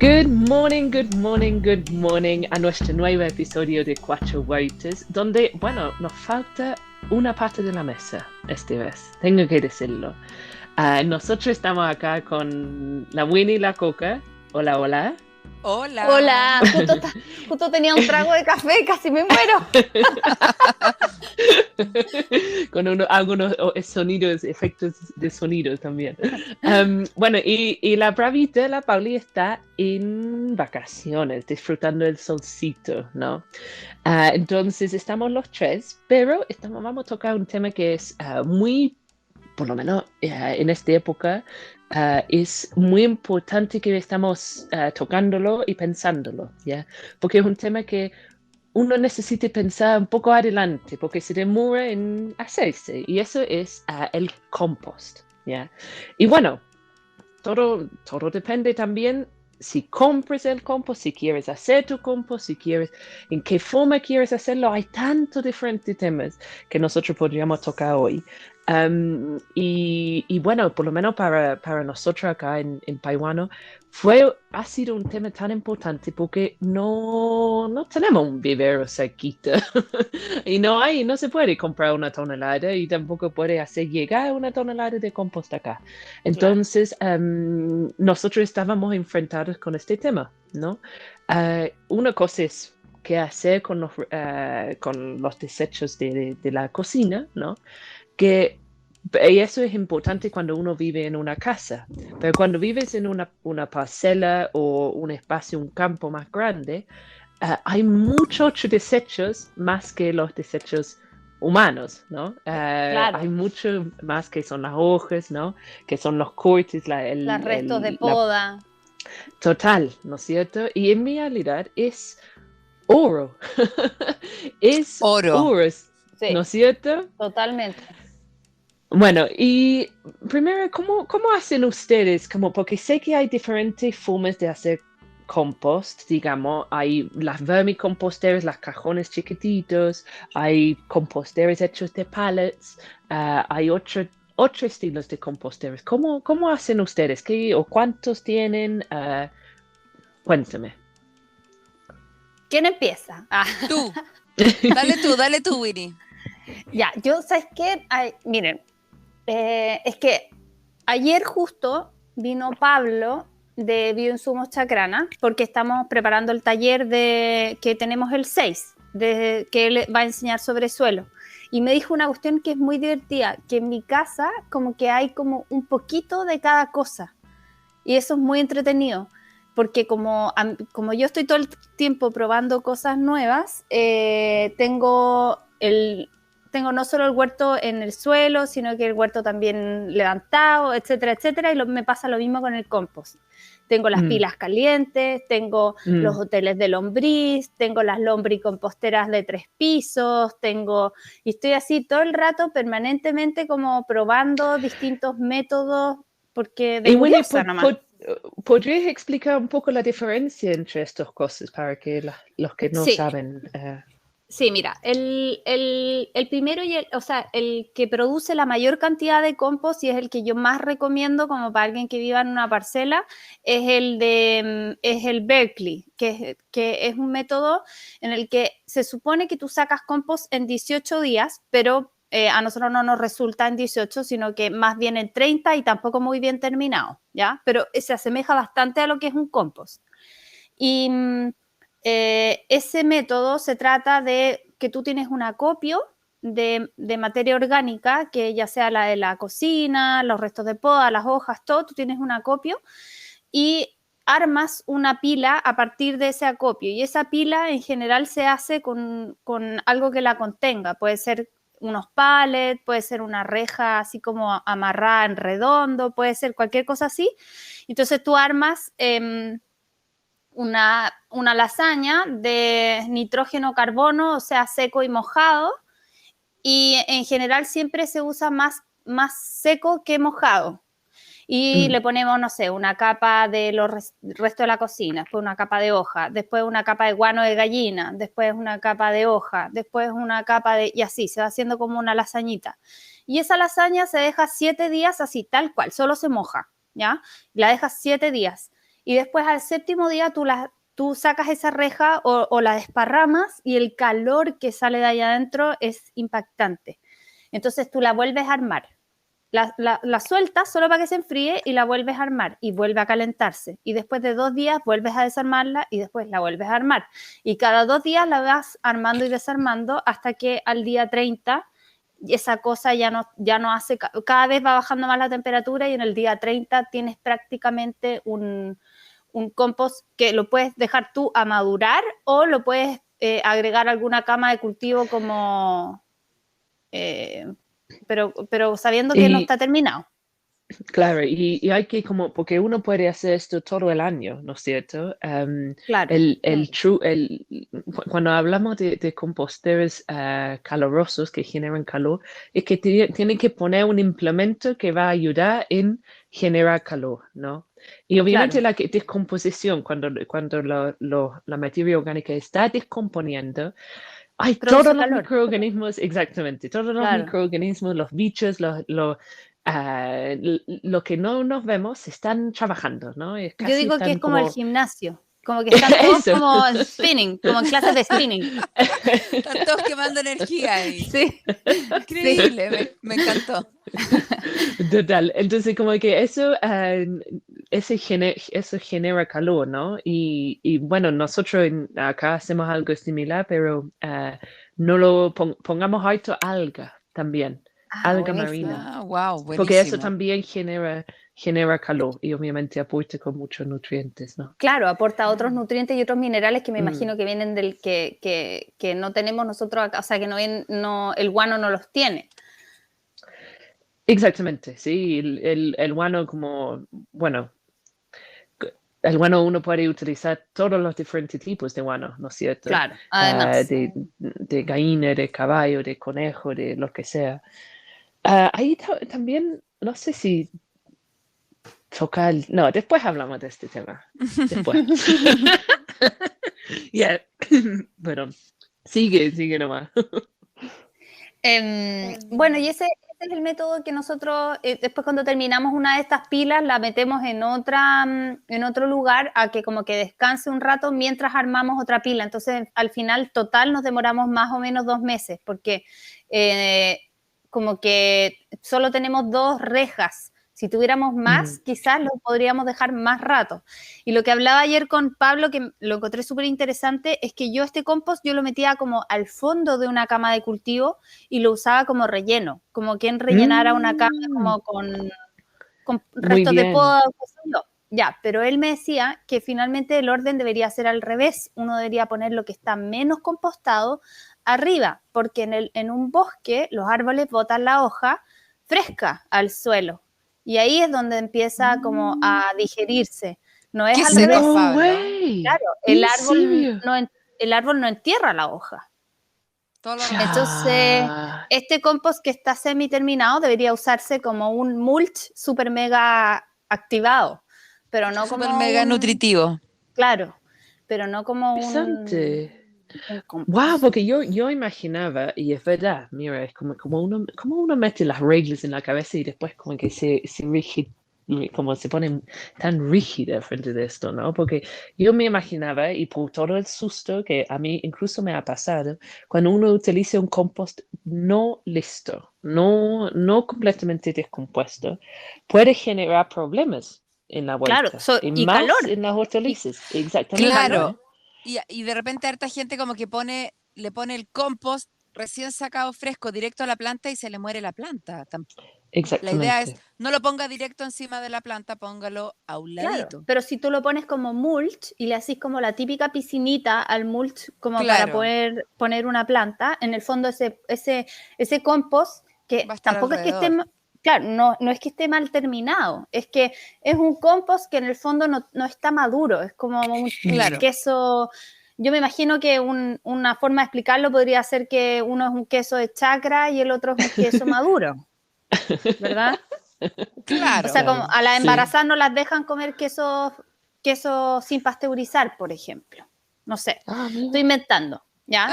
Good morning, good morning, good morning a nuestro nuevo episodio de Cuatro Vueltas, donde, bueno, nos falta una parte de la mesa esta vez, tengo que decirlo. Nosotros estamos acá con la Winnie y la Coca. Hola, hola. Hola. Hola, justo tenía un trago de café, casi me muero. Con algunos sonidos, efectos de sonido también. Bueno, y la bravita, la Pauli, está en vacaciones, disfrutando del solcito, ¿no? Entonces estamos los tres, pero vamos a tocar un tema que es muy, por lo menos en esta época, es muy importante que estamos tocándolo y pensándolo, ¿ya? Porque es un tema que uno necesita pensar un poco adelante, porque se demora en hacerse, y eso es el compost, ¿ya? Y bueno, todo depende también si compras el compost, si quieres hacer tu compost, si quieres, en qué forma quieres hacerlo. Hay tantos diferentes temas que nosotros podríamos tocar hoy. Y bueno, por lo menos para nosotros acá en Paiwano, ha sido un tema tan importante porque no tenemos un vivero cerquita y no se puede comprar una tonelada y tampoco puede hacer llegar una tonelada de compost acá. Claro. Entonces, nosotros estábamos enfrentados con este tema, ¿no? Una cosa es qué hacer con los desechos de la cocina, ¿no? Y eso es importante cuando uno vive en una casa, pero cuando vives en una parcela o un espacio, un campo más grande, hay muchos desechos más que los desechos humanos, ¿no? Hay Claro, mucho más que son las hojas, ¿no? Que son los cortes, los restos de poda. total, ¿no es cierto? Y en realidad es oro, es Oro. oro, ¿no Sí, es cierto? totalmente. Bueno, y primero, ¿cómo hacen ustedes? Porque sé que hay diferentes formas de hacer compost, digamos, hay las vermicomposteras, los cajones chiquititos, hay composteras hechos de pallets, hay otros estilos de composteras. ¿Cómo hacen ustedes? ¿Qué o cuántos tienen? Cuéntame. ¿Quién empieza? Tú. Dale tú, Winnie. Ya, ¿sabes qué? Ay, miren, es que ayer justo vino Pablo de Bioinsumos Chacrana, porque estamos preparando el taller que tenemos el 6, que él va a enseñar sobre suelo. Y me dijo una cuestión que es muy divertida, que en mi casa como que hay como un poquito de cada cosa. Y eso es muy entretenido, porque como yo estoy todo el tiempo probando cosas nuevas, tengo no solo el huerto en el suelo, sino que el huerto también levantado, etcétera, etcétera, y me pasa lo mismo con el compost. Tengo las Mm, pilas calientes, tengo los mm. hoteles de lombriz, tengo las lombricomposteras de 3 pisos, y estoy así todo el rato permanentemente como probando distintos métodos, porque de Y Winnie, curiosa nomás. ¿podrías explicar un poco la diferencia entre estas cosas para que los que no Sí, saben? sí, mira, el primero o sea, el que produce la mayor cantidad de compost y es el que yo más recomiendo como para alguien que viva en una parcela, es el Berkeley, que es un método en el que se supone que tú sacas compost en 18 días, pero a nosotros no nos resulta en 18, sino que más bien en 30 y tampoco muy bien terminado, ¿ya? Pero se asemeja bastante a lo que es un compost. Y ese método se trata de que tú tienes un acopio de materia orgánica, que ya sea la de la cocina, los restos de poda, las hojas, todo, tú tienes un acopio y armas una pila a partir de ese acopio. Y esa pila en general se hace con algo que la contenga. Puede ser unos pallets, puede ser una reja así como amarrada en redondo, puede ser cualquier cosa así. Entonces tú armas una lasaña de nitrógeno carbono, o sea, seco y mojado, y en general siempre se usa más seco que mojado. Y Mm, le ponemos, no sé, una capa de los restos de la cocina, después una capa de hoja, después una capa de guano de gallina, después una capa de hoja, después una capa de... y así, se va haciendo como una lasañita. Y esa lasaña se deja 7 días así, tal cual, solo se moja, ¿ya? La dejas 7 días. y después al séptimo día tú sacas esa reja o la desparramas y el calor que sale de allá adentro es impactante. Entonces tú la vuelves a armar. La sueltas solo para que se enfríe y la vuelves a armar y vuelve a calentarse. Y después de 2 días vuelves a desarmarla y después la vuelves a armar. Y cada 2 días la vas armando y desarmando hasta que al día 30 esa cosa ya no hace, cada vez va bajando más la temperatura y en el día 30 tienes prácticamente un compost que lo puedes dejar tú a madurar o lo puedes agregar a alguna cama de cultivo como... pero sabiendo que no está terminado. Claro, y hay que porque uno puede hacer esto todo el año, ¿no es cierto? Claro. Cuando hablamos de composteros calurosos que generan calor, es que tienen que poner un implemento que va a ayudar en generar calor, ¿no? Y obviamente la descomposición, cuando la materia orgánica está descomponiendo, hay todos los microorganismos, exactamente, todos los microorganismos, los bichos, lo que no nos vemos están trabajando, ¿no? Yo digo que es como el gimnasio, como que están todos como spinning, como en clases de spinning. Están todos quemando energía ahí. Sí. Increíble, me encantó. Total, entonces como que eso genera calor, ¿no? Y bueno, nosotros acá hacemos algo similar, pero no lo pongamos harto alga también. Alga marina. Wow, buenísimo. Porque eso también genera calor y obviamente aporta con muchos nutrientes, ¿no? Claro, aporta otros nutrientes y otros minerales que me imagino que vienen del que no tenemos nosotros acá, o sea, que el guano no los tiene. Exactamente, sí, el guano el guano uno puede utilizar todos los diferentes tipos de guano, ¿no es cierto? Claro, además. De gallina, de caballo, de conejo, de lo que sea. Ahí también, no sé si tocar... No, después hablamos de este tema. Después. Pero sigue nomás. Bueno, y ese es el método que nosotros, después cuando terminamos una de estas pilas, la metemos en otro lugar a que como que descanse un rato mientras armamos otra pila. Entonces, al final, total, nos demoramos más o menos 2 meses, porque como que solo tenemos 2 rejas. Si tuviéramos más, quizás lo podríamos dejar más rato. Y lo que hablaba ayer con Pablo, que lo encontré súper interesante, es que yo este compost yo lo metía como al fondo de una cama de cultivo y lo usaba como relleno, como quien rellenara una cama como con restos de poda o qué sé yo. Ya, pero él me decía que finalmente el orden debería ser al revés. Uno debería poner lo que está menos compostado arriba, porque en un bosque los árboles botan la hoja fresca al suelo. Y ahí es donde empieza como a digerirse. No es al revés. Claro, el árbol no entierra la hoja. Entonces, este compost que está semi terminado debería usarse como un mulch super mega activado, pero no como super mega nutritivo. Claro, pero no como Wow, porque yo imaginaba, y es verdad, mira, es como uno mete las reglas en la cabeza y después como que como se pone tan rígida frente a esto, ¿no? Porque yo me imaginaba, y por todo el susto que a mí incluso me ha pasado, cuando uno utiliza un compost no listo, no completamente descompuesto, puede generar problemas en la vuelta. Claro, y más calor en las hortalizas, exactamente. Claro. Y de repente harta gente como que le pone el compost recién sacado fresco directo a la planta y se le muere la planta. Exactamente. La idea es, no lo ponga directo encima de la planta, póngalo a un ladito. Claro, pero si tú lo pones como mulch y le haces como la típica piscinita al mulch como para poder poner una planta, en el fondo ese compost que tampoco es que esté... Claro, no es que esté mal terminado, es que es un compost que en el fondo no está maduro, es como un queso. Yo me imagino que una forma de explicarlo podría ser que uno es un queso de chacra y el otro es un queso maduro, ¿verdad? Claro. O sea, como a las embarazadas no las dejan comer queso sin pasteurizar, por ejemplo. No sé, estoy inventando. ¿Ya?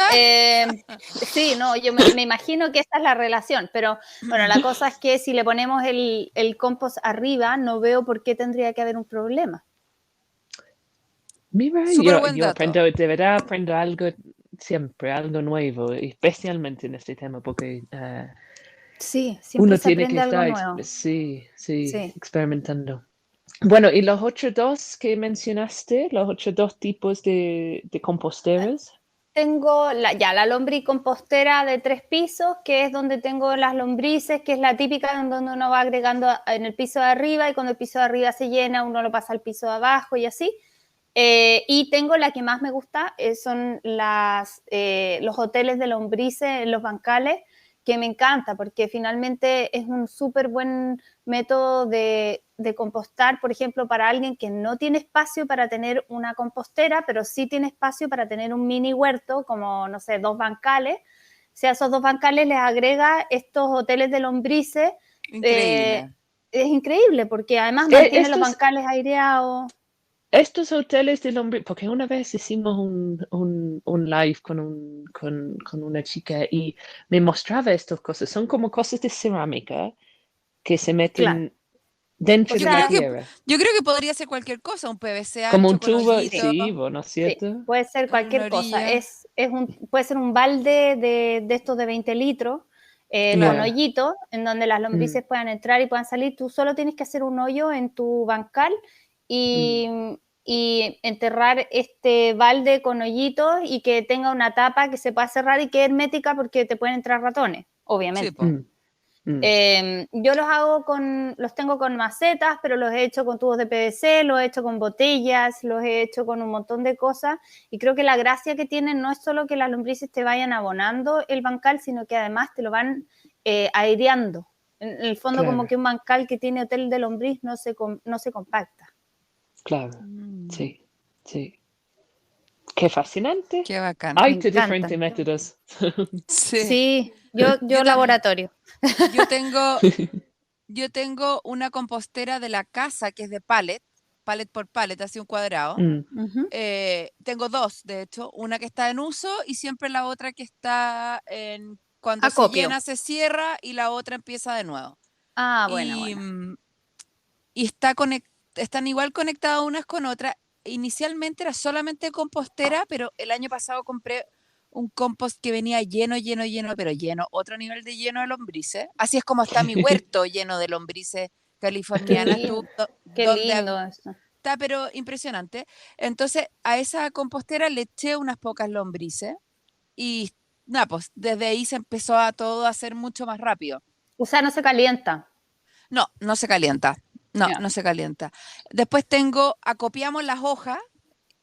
Sí, no, yo me imagino que esta es la relación, pero bueno, la cosa es que si le ponemos el compost arriba, no veo por qué tendría que haber un problema. Mira, Súper buen yo dato. aprendo, de verdad aprendo algo siempre, algo nuevo, especialmente en este tema, porque Sí, siempre uno se tiene que aprende algo estar, nuevo. sí, Sí. experimentando. Bueno, y los otros dos que mencionaste, los otros dos tipos de composteras. Tengo la lombricompostera de 3 pisos, que es donde tengo las lombrices, que es la típica en donde uno va agregando en el piso de arriba y cuando el piso de arriba se llena, uno lo pasa al piso de abajo y así. Y tengo la que más me gusta, son los hoteles de lombrices en los bancales, que me encanta porque finalmente es un súper buen método de compostar, por ejemplo, para alguien que no tiene espacio para tener una compostera, pero sí tiene espacio para tener un mini huerto, como, no sé, 2 bancales. Si a esos 2 bancales les agrega estos hoteles de lombrices, Increíble. es increíble porque además mantiene los Estos, bancales aireados. estos hoteles de lombriz, porque una vez hicimos un live con una chica y me mostraba estas cosas. Son como cosas de cerámica que se Claro. meten dentro O Yo de la creo sea, que, tierra. yo creo que podría ser cualquier cosa, un PVC Como ancho un con tubo, hoyito sí. sí, ¿no es Sí, cierto? puede ser en una cualquier cosa. orilla. Puede ser un balde de estos de 20 litros con Ya. hoyito en donde las Mm, lombrices puedan entrar y puedan salir. Tú solo tienes que hacer un hoyo en tu bancal mm, y enterrar este balde con hoyitos y que tenga una tapa que se pueda cerrar y que es hermética porque te pueden entrar ratones, Sí, obviamente. po. mm, mm. Yo los tengo con macetas, pero los he hecho con tubos de PVC, los he hecho con botellas, los he hecho con un montón de cosas. Y creo que la gracia que tienen no es solo que las lombrices te vayan abonando el bancal, sino que además te lo van aireando. En el fondo, como Claro, que un bancal que tiene hotel de lombriz no se compacta. claro. Mm, Sí, sí. Qué fascinante. qué bacán. Me Hay diferentes encantan. métodos. Sí. Sí, yo Yo, ta- laboratorio. yo tengo, yo tengo una compostera de la casa que es de pallet por pallet, así un cuadrado. Mm, Ujú. Tengo dos, de hecho, una que está en uso y siempre la otra que está en cuando se Acopio. llena, se cierra y la otra empieza de nuevo. Ah, bueno, Y, bueno. y están igual conectadas unas con otras. Inicialmente era solamente compostera, pero el año pasado compré un compost que venía lleno, lleno, lleno, pero lleno, otro nivel de lleno de lombrices. Así es como está mi huerto lleno de lombrices Qué californianas, lindo, qué donde lindo eso. está, pero impresionante. Entonces, a esa compostera le eché unas pocas lombrices y nada, pues desde ahí se empezó a todo a hacer mucho más rápido. O sea, no se calienta. No, no se calienta. No, Ya. no se calienta. Después acopiamos las hojas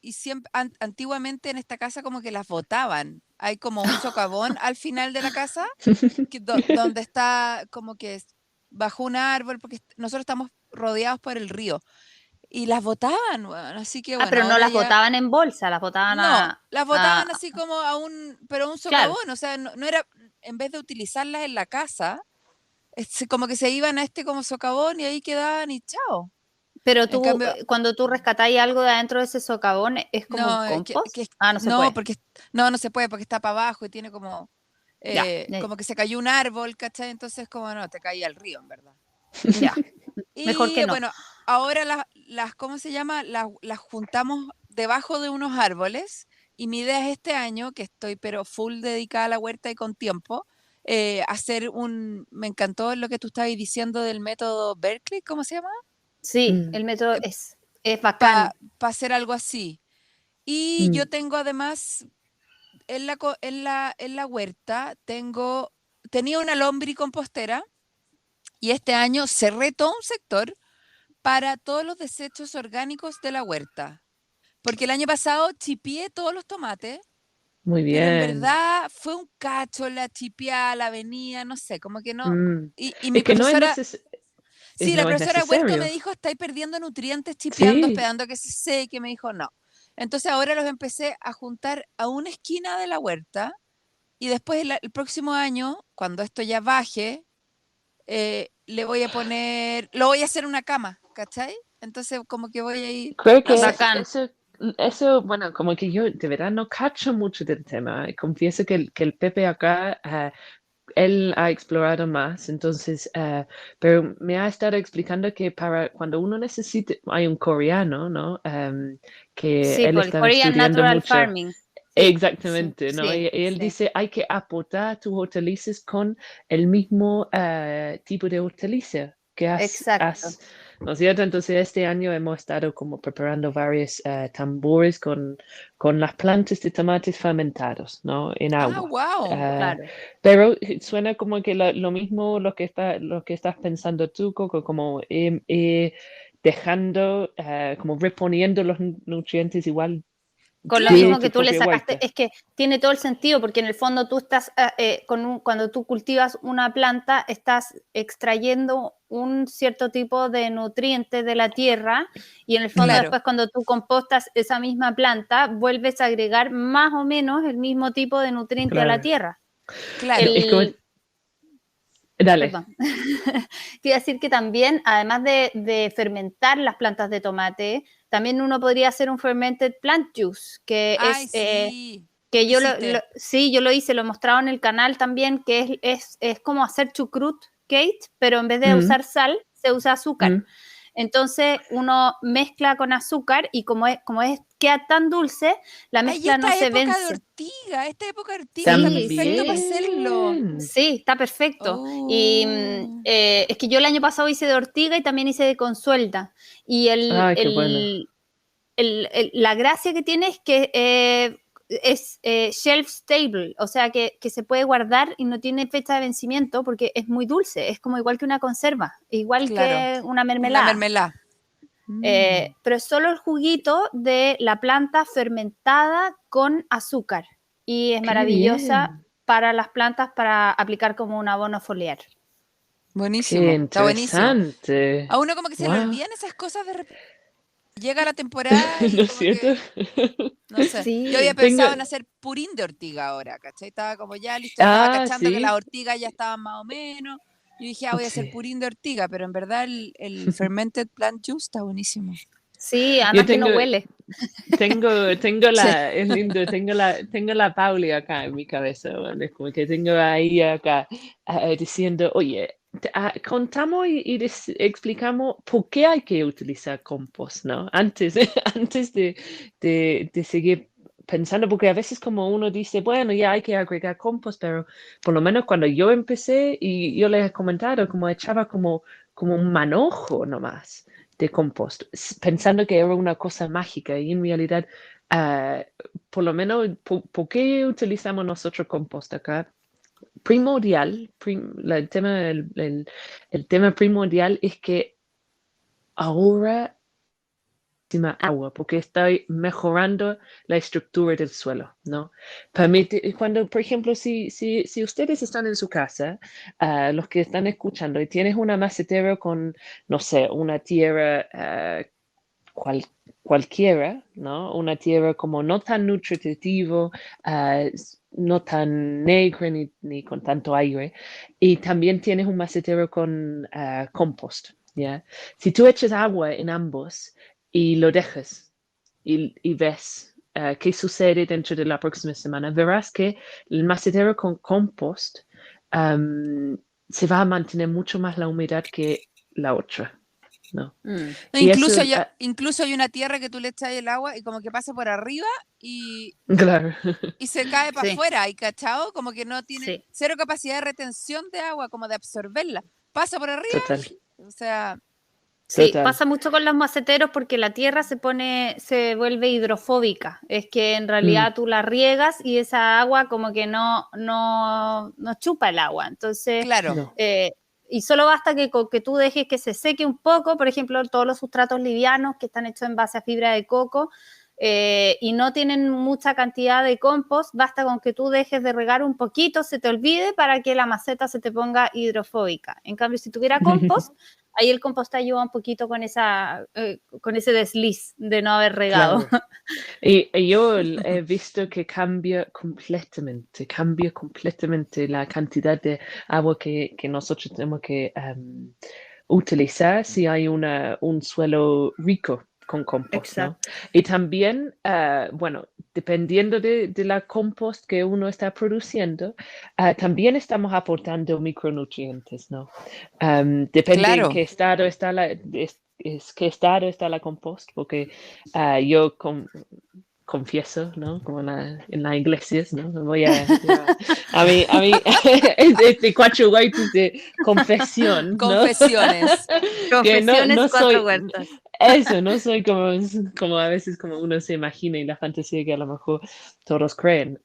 y siempre, antiguamente en esta casa como que las botaban. Hay como un socavón al final de la casa donde está como que bajo un árbol, porque nosotros estamos rodeados por el río. Y las botaban, bueno, así que Ah, bueno, pero no ahora las ya. botaban en bolsa, las botaban No, las botaban así a- como pero a un claro. socavón, o sea, no era, en vez de utilizarlas en la casa, como que se iban a este como socavón y ahí quedaban y chao. Pero En tú, cambio, cuando tú rescatáis algo de adentro de ese socavón, ¿es como un no, compost? Ah, no se no, puede. porque no se puede, porque está para abajo y tiene Ya, ya, como que se cayó un árbol, ¿cachai? Entonces, como no, te caía al río, en verdad. ya. Mejor Y que no. bueno, ahora ¿cómo se llama? Las juntamos debajo de unos árboles y mi idea es este año, que estoy pero full dedicada a la huerta y con tiempo, me encantó lo que tú estabas diciendo del método Berkeley, ¿cómo se llama? Sí, mm, el método es Para bacán. hacer algo así. Y yo mm. tengo además en la huerta, tenía una lombricompostera y este año cerré todo un sector para todos los desechos orgánicos de la huerta. Porque el año pasado chipié todos los tomates, Muy pero en bien. verdad fue un cacho la chipiá, la avenida, no sé, como que no. Mm. Y mi Es que profesora, sí, la no es profesora de huerto me necesario. dijo, estáis perdiendo nutrientes chipeando, Sí, esperando que se seque, me dijo, no. Entonces ahora los empecé a juntar a una esquina de la huerta y después el próximo año, cuando esto ya baje, lo voy a hacer una cama, ¿cachai? Entonces como que voy a ir, creo no que sé. Bacán. eso, bueno, como que yo de verdad no cacho mucho del tema. Confieso que el Pepe acá él ha explorado más, entonces, pero me ha estado explicando que para cuando uno necesite, hay un coreano, ¿no? Que Sí, él por el estaba Korean estudiando Natural mucho. Farming. Sí, sí, Exactamente, ¿no? sí, Y él sí. dice, hay que aportar tus hortalizas con el mismo tipo de hortaliza que Exacto. ¿no es cierto? Entonces este año hemos estado como preparando varios tambores con las plantas de tomates fermentados, ¿no? En Ah, agua. wow. Claro. Pero suena como que lo mismo lo que estás pensando tú, Coco, como dejando, como reponiendo los nutrientes igual Con lo de mismo Claro. que tu tú le propia sacaste, huerta. es que tiene todo el sentido, porque en el fondo tú estás, cuando tú cultivas una planta, estás extrayendo un cierto tipo de nutriente de la tierra y en el fondo Claro. después cuando tú compostas esa misma planta, vuelves a agregar más o menos el mismo tipo de nutriente a la Claro. tierra. Claro. Es como, El, dale. perdón. Te iba a decir que también, además de fermentar las plantas de tomate, también uno podría hacer un fermented plant juice, que Ay, sí. que ¿Lo yo hiciste? sí, yo lo hice, lo he mostrado en el canal también, que es como hacer chucrut Kate, pero en vez de Mm, usar sal, se usa azúcar. mm. Entonces uno mezcla con azúcar y queda tan dulce, la Ay, mezcla no esta se época de vence. ortiga, esta época de ortiga está Sí, perfecto para sí. hacerlo. También. Sí, está perfecto. Y Oh. es que yo el año pasado hice de ortiga y también hice de consuelta. Y Ay, qué bueno. la gracia que tiene es que es shelf stable, o sea que se puede guardar y no tiene fecha de vencimiento porque es muy dulce, es como igual que una conserva, igual Claro, que una una mermelada. mermelada. Mm. Pero es solo el juguito de la planta fermentada con azúcar y es Qué maravillosa bien. para las plantas para aplicar como un abono foliar. Qué Buenísimo, está buenísimo. interesante. A uno como que se le Wow. olvidan esas cosas de repente. Llega la temporada ¿No y es como cierto? que, no sé. Yo había Sí, Tengo. pensado en hacer purín de ortiga ahora, ¿cachai? Estaba como ya listo, estaba cachando que las Sí. ortigas ya estaban más o menos. Yo dije, voy a hacer Sí. purín de ortiga, pero en verdad el fermented plant juice está buenísimo. sí, Yo además que no tengo, huele. Sí. es lindo, tengo la Pauli acá en mi cabeza, ¿vale? Es como que tengo ahí acá diciendo, oye, contamos y explicamos por qué hay que utilizar compost, ¿no? Antes, antes de seguir pensando, porque a veces como uno dice, bueno, ya hay que agregar compost, pero por lo menos cuando yo empecé y yo les he comentado, como echaba como un manojo nomás de compost, pensando que era una cosa mágica y en realidad, ah, por lo menos, ¿por qué utilizamos nosotros compost acá? Primordial, el tema primordial es que ahorra agua porque estoy mejorando la estructura del suelo, ¿no? Permite, cuando, por ejemplo, si ustedes están en su casa, los que están escuchando, y tienes una macetera con, no sé, una tierra cual- cualquiera, ¿no? Una tierra como no tan nutritivo, no tan negra ni con tanto aire. Y también tienes un macetero con compost, ¿ya? Si tú echas agua en ambos y lo dejas y ves qué sucede dentro de la próxima semana, verás que el macetero con compost se va a mantener mucho más la humedad que la otra, ¿no? Mm. No, Y eso, incluso hay una tierra que tú le echas el agua y como que pasa por arriba y, claro, y se cae para Sí, afuera, ¿y cachao? Como que no tiene sí. cero capacidad de retención de agua, como de absorberla. Pasa por arriba, total, o sea, Sí, total. pasa mucho con los maceteros porque la tierra se vuelve hidrofóbica. Es que en Mm, realidad tú la riegas y esa agua como que no chupa el agua. Entonces, claro, no, y solo basta que tú dejes que se seque un poco, por ejemplo, todos los sustratos livianos que están hechos en base a fibra de coco y no tienen mucha cantidad de compost, basta con que tú dejes de regar un poquito, se te olvide para que la maceta se te ponga hidrofóbica. En cambio, si tuviera compost, ahí el compost ayuda un poquito con ese desliz de no haber regado. claro. Y yo he visto que cambia completamente la cantidad de agua que nosotros tenemos que utilizar si hay un suelo rico con compost, ¿no? Exacto. Y también, bueno, dependiendo de la compost que uno está produciendo, también estamos aportando micronutrientes, ¿no? Depende en Claro. qué estado está qué estado está la compost, porque yo confieso, ¿no? Como en las iglesias, ¿no? Voy a mí, es de cuatro guaites de confesión, ¿no? Confesiones. Que Confesiones, no cuatro soy, huertas. eso, no soy como a veces como uno se imagina y la fantasía que a lo mejor todos creen.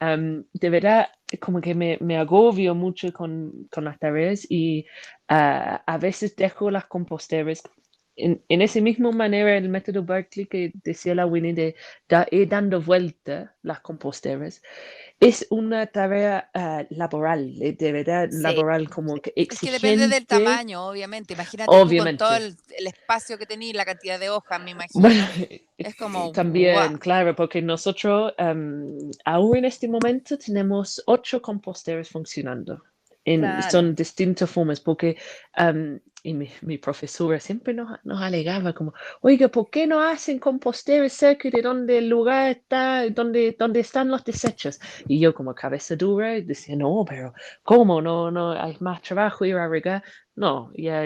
De verdad, como que me agobio mucho con las tareas y a veces dejo las composteras. En esa misma manera, el método Berkeley que decía la Winnie de ir dando vuelta las composteras, es una tarea laboral, de verdad Sí. laboral, como que Es que depende del exigente, tamaño, obviamente. Imagínate tú con todo obviamente. el espacio que tenías, la cantidad de hojas, me Bueno, imagino. Es como, ¡guau! también, claro, porque nosotros ahora en este momento tenemos 8 composteras funcionando. Claro. Son distintas formas, porque y mi profesora siempre nos alegaba como, oiga, ¿por qué no hacen composteras cerca de donde el lugar está, donde están los desechos? Y yo como cabeza dura decía, no, pero ¿cómo? No, hay más trabajo ir a regar. No, ya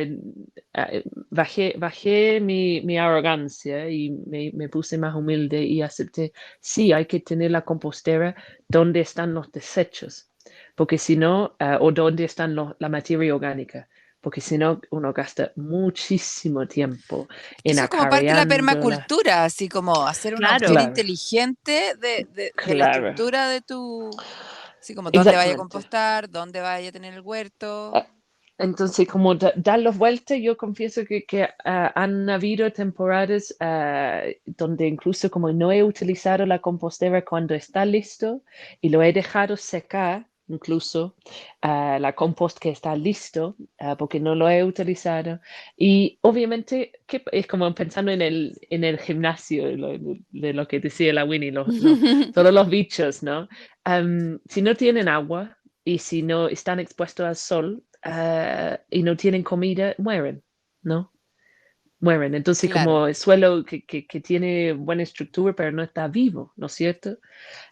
bajé mi arrogancia y me puse más humilde y acepté, sí, hay que tener la compostera donde están los desechos, porque si no, o donde están la materia orgánica, porque si no, uno gasta muchísimo tiempo en Eso es como parte de la acarreándola. permacultura, así como hacer una opción Claro. Claro, inteligente de la claro, estructura de tu, así como dónde vaya a exactamente. compostar, dónde vaya a tener el huerto. Ah, Entonces, como dar los vueltas, yo confieso que han habido temporadas donde incluso como no he utilizado la compostera cuando está listo y lo he dejado secar, incluso la compost que está listo, porque no lo he utilizado. Y obviamente, es como pensando en el gimnasio, de lo que decía la Winnie, todos los bichos, ¿no? Si no tienen agua y si no están expuestos al sol, y no tienen comida, mueren, ¿no? Mueren. Entonces, Claro. como el suelo que tiene buena estructura, pero no está vivo, ¿no es cierto?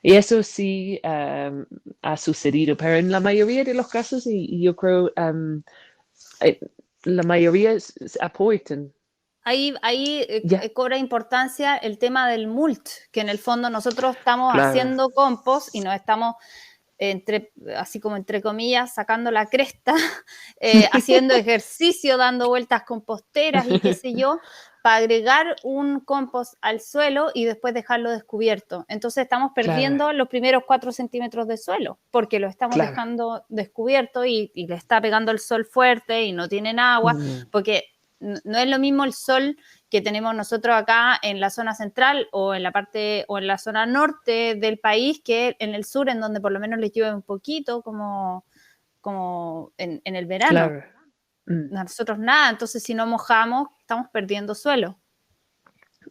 Y eso sí ha sucedido, pero en la mayoría de los casos, y yo creo, eh, la mayoría aportan. Ahí Ya, cobra importancia el tema del mulch, que en el fondo nosotros estamos claro, haciendo compost y nos estamos así como entre comillas, sacando la cresta, haciendo ejercicio, dando vueltas composteras y qué sé yo, para agregar un compost al suelo y después dejarlo descubierto. Entonces estamos claro, perdiendo los primeros 4 centímetros de suelo, porque lo estamos claro. dejando descubierto y le está pegando el sol fuerte y no tienen agua, Mm, porque no es lo mismo el sol que tenemos nosotros acá en la zona central o en la parte o en la zona norte del país que en el sur, en donde por lo menos les llueve un poquito, como en el verano. claro. Mm, Nosotros nada, entonces si no mojamos, estamos perdiendo suelo.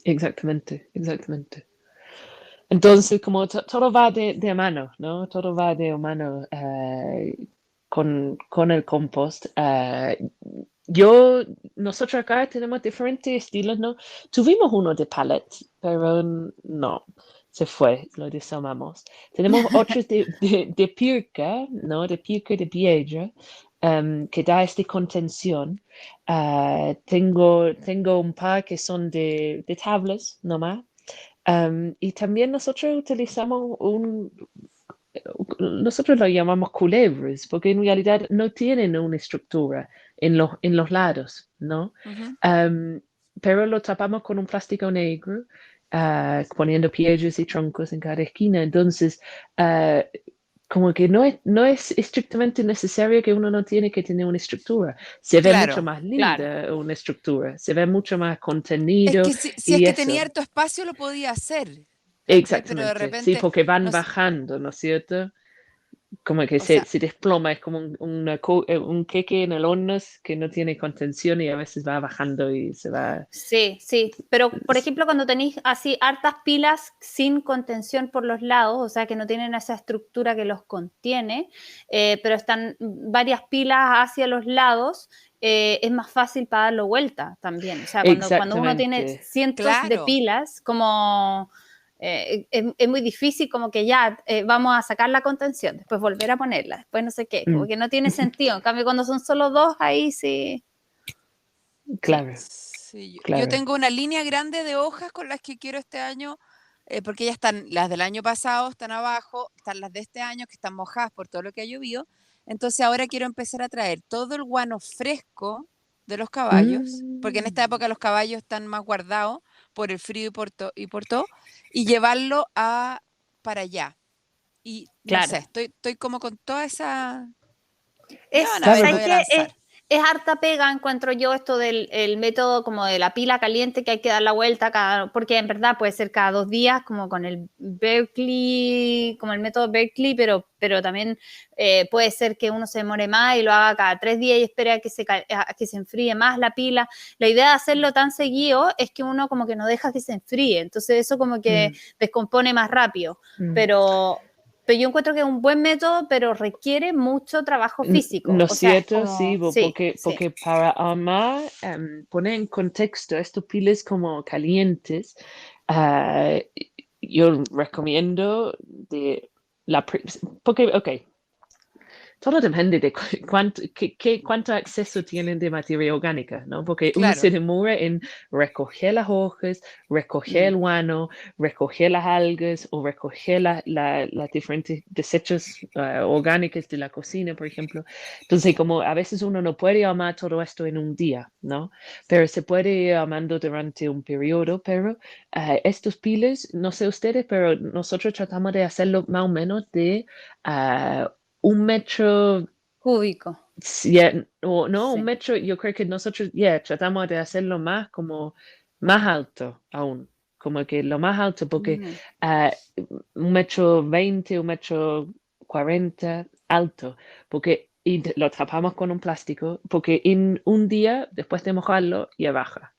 exactamente, exactamente. Entonces, como todo va de mano, ¿no? Todo va de mano con el compost. Nosotros acá tenemos diferentes estilos, ¿no? Tuvimos uno de pallet, pero no, se fue, lo desarmamos. Tenemos otros de pirca, ¿no? De pirca de piedra, que da esta contención. Tengo un par que son de tablas nomás. Y también nosotros utilizamos nosotros lo llamamos culebres, porque en realidad no tienen una estructura en los lados, ¿no? Ujú. Um, pero lo tapamos con un plástico negro, poniendo piedras y troncos en cada esquina. Entonces, uh, como que no es estrictamente necesario que uno no tiene que tener una estructura. Se ve mucho Claro. más Claro. linda una estructura, se ve mucho más Es contenido que si es y que tenía eso. harto espacio, lo podía hacer, ¿cachai? Pero de Exactamente, sí, repente, porque van no sé, bajando, ¿no es cierto? Como que o se, sea, se desploma, es como un queque en el horno que no tiene contención y a veces va bajando y se va. Sí, sí, pero por ejemplo cuando tenéis así hartas pilas sin contención por los lados, o sea que no tienen esa estructura que los contiene, pero están varias pilas hacia los lados, es más fácil para darlo vuelta también. O sea, cuando uno tiene Exactamente, cientos de claro. pilas, como Es muy difícil como que ya vamos a sacar la contención, después volver a ponerla, después no sé qué, como que no tiene sentido. En cambio, cuando son solo dos, ahí sí. Claro, Sí, yo claro. tengo una línea grande de hojas con las que quiero este año, porque ya están, las del año pasado están abajo, están las de este año que están mojadas por todo lo que ha llovido. Entonces ahora quiero empezar a traer todo el guano fresco de los caballos, porque en esta época los caballos están más guardados por el frío y por todo, y llevarlo para allá. Y no Claro. sé, estoy como con toda esa... Es, Ya van a ver, ¿sabes lo voy a qué? lanzar. Es harta pega, encuentro yo, esto del el método como de la pila caliente que hay que dar la vuelta porque en verdad puede ser cada 2 días, como con el Berkeley, como el método Berkeley, pero también puede ser que uno se demore más y lo haga cada 3 días y espere a que se enfríe más la pila. La idea de hacerlo tan seguido es que uno como que no deja que se enfríe, entonces eso como que descompone más rápido, pero yo encuentro que es un buen método, pero requiere mucho trabajo físico. ¿No O es sea, es cierto? Sí, como, sí, porque para armar, poner en contexto estos piles como calientes, ah, yo recomiendo porque, ok, todo depende de cuánto acceso tienen de materia orgánica, ¿no? Porque uno se Claro. demora en recoger las hojas, recoger el guano, recoger las algas o recoger las diferentes desechos orgánicos de la cocina, por ejemplo. Entonces, como a veces uno no puede armar todo esto en un día, ¿no? Pero se puede ir armando durante un periodo, pero estos piles, no sé ustedes, pero nosotros tratamos de hacerlo más o menos de 1 metro, cúbico. no, Sí. 1 metro, yo creo que nosotros tratamos de hacerlo más alto aún, como que lo más alto, porque 1,20 m, 1,40 m alto, porque y lo tapamos con un plástico, porque en un día, después de mojarlo, ya baja,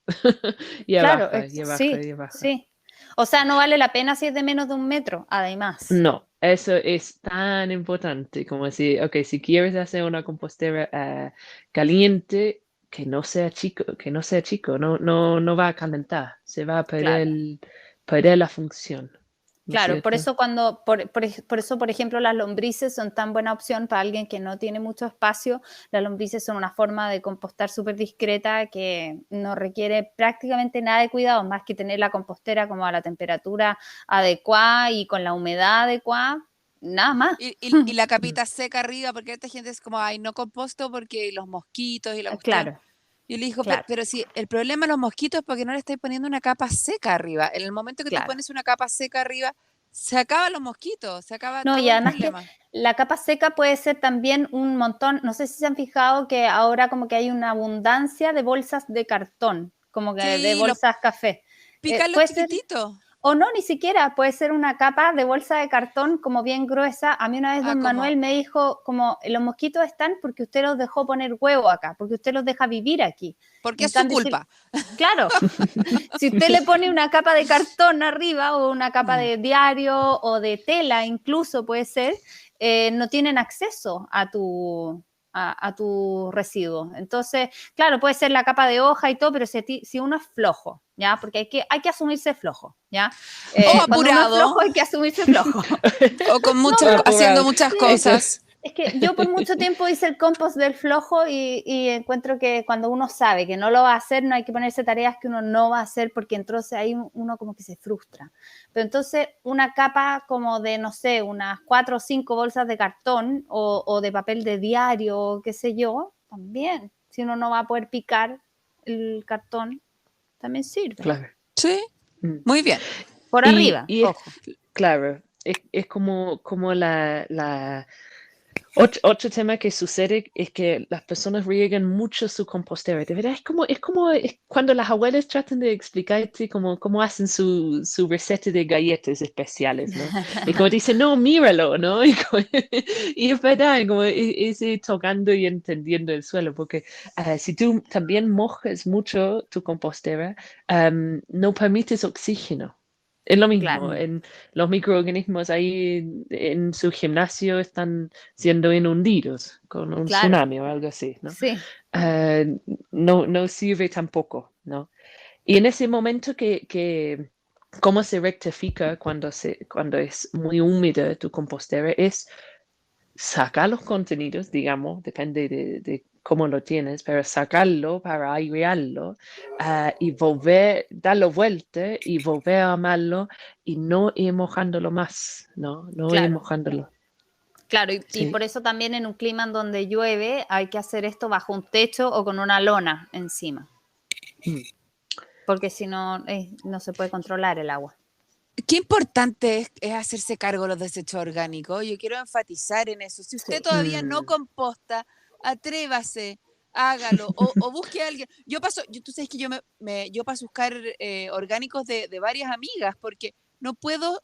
ya Claro, baja, ya baja, sí, ya baja. sí. O sea, no vale la pena si es de menos de 1 metro, además. No, eso es tan importante como decir, ok, si quieres hacer una compostera caliente, que no sea chico, no va a calentar, se va a perder, Claro. perder la función, ¿no es Claro, por cierto? eso por eso, por ejemplo, las lombrices son tan buena opción para alguien que no tiene mucho espacio. Las lombrices son una forma de compostar súper discreta que no requiere prácticamente nada de cuidado, más que tener la compostera como a la temperatura adecuada y con la humedad adecuada, nada más. Y la capita seca arriba, porque esta gente es como, ay, no composto porque los mosquitos y la cuestión. Claro, Y le dijo, claro, pero si el problema de los mosquitos es porque no le estáis poniendo una capa seca arriba. En el momento que tú claro. pones una capa seca arriba, se acaban los mosquitos, se acaba No, todo y el además que problema. la capa seca puede ser también un montón, no sé si se han fijado que ahora como que hay una abundancia de bolsas de cartón, como que de Sí, los bolsas café. pican Puede ser, chiquititos. o no, ni siquiera, puede ser una capa de bolsa de cartón como bien gruesa. A mí una vez Ah, don como, Manuel me dijo como los mosquitos están porque usted los dejó poner huevo acá, porque usted los deja vivir aquí. porque En es su cambio, culpa. claro, si usted le pone una capa de cartón arriba o una capa de diario o de tela incluso puede ser, no tienen acceso a tu residuo. Entonces, claro, puede ser la capa de hoja y todo, pero si uno es flojo, ¿ya? Porque hay que asumirse flojo, ¿ya? O Cuando uno es apurado, flojo hay que asumirse flojo. o con No, muchas, pero haciendo Apurado. muchas Eso. cosas. es que yo por mucho tiempo hice el compost del flojo y encuentro que cuando uno sabe que no lo va a hacer, no hay que ponerse tareas que uno no va a hacer porque entonces ahí uno como que se frustra. Pero entonces una capa como de, no sé, unas 4 o 5 bolsas de cartón o de papel de diario, qué sé yo, también. Si uno no va a poder picar el cartón, también sirve. Claro. Sí, Mm. muy bien. Por Y, arriba, y es, ojo. claro, es como otro tema que sucede es que las personas riegan mucho su compostera. De verdad, es cuando las abuelas tratan de explicarte cómo hacen su receta de galletas especiales, ¿no? Y como dicen, no, míralo, ¿no? Y es verdad, como es ir tocando y entendiendo el suelo, porque si tú también mojas mucho tu compostera, no permites oxígeno. Es lo mismo, Claro, los microorganismos ahí en su gimnasio están siendo inundidos con un claro, tsunami o algo así, ¿no? sí. No sirve tampoco, ¿no? Y en ese momento que cómo se rectifica cuando es muy húmedo tu compostera es sacar los contenidos, digamos, depende de cómo lo tienes, pero sacarlo para airearlo y darlo vuelta y volver a amarlo y no ir mojándolo más, ¿no? No ir Claro. mojándolo. Claro, y Sí. por eso también en un clima en donde llueve hay que hacer esto bajo un techo o con una lona encima. Mm. Porque si no, no se puede controlar el agua. Qué importante es hacerse cargo de los desechos orgánicos. Yo quiero enfatizar en eso. Si usted Sí. todavía no composta, atrévase, hágalo o busque a alguien. Tú sabes que yo paso a buscar orgánicos de varias amigas porque no puedo,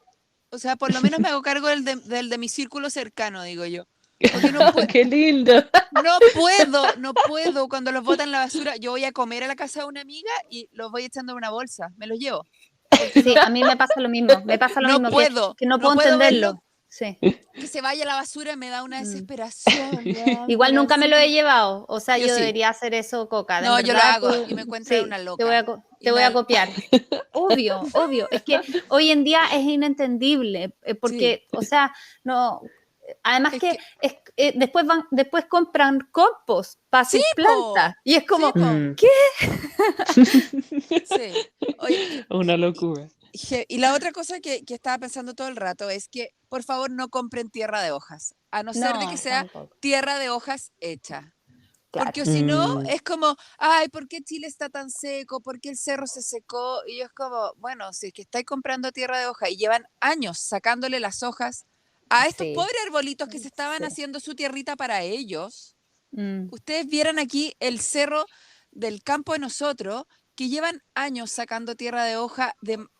o sea, por lo menos me hago cargo del de mi círculo cercano, digo yo. Porque ¡Qué lindo! no puedo, cuando los botan en la basura, yo voy a comer a la casa de una amiga y los voy echando en una bolsa, me los llevo. Porque Sí, a mí me pasa lo mismo, no puedo, que no no puedo puedo entenderlo. verlo. Sí. Que se vaya a la basura me da una desesperación. weón, Igual pero nunca me lo he así. llevado, o sea, Yo yo sí. debería hacer eso, Coca. No, En yo lo verdad, hago y me encuentro sí, una te loca. voy a copiar. Obvio, obvio. Es que hoy en día es inentendible, Sí. porque, o sea, no. Además Es que, después compran compost para Sí, sus po. plantas. Y es como, Sí, po. Mm. Sí. Oye, Una locura. y la otra cosa que estaba pensando todo el rato es que, por favor, no compren tierra de hojas, a no ser de que no, sea tampoco. tierra de hojas hecha. Claro. Porque si no, Mm. es como, ay, ¿por qué Chile está tan seco? ¿Por qué el cerro se secó? Y yo es como, bueno, si es que estáis comprando tierra de hoja y llevan años sacándole las hojas a estos Sí, pobres arbolitos que se estaban sí. haciendo su tierrita para ellos, Mm. ustedes vieran aquí el cerro del campo de nosotros, que llevan años sacando tierra de hoja,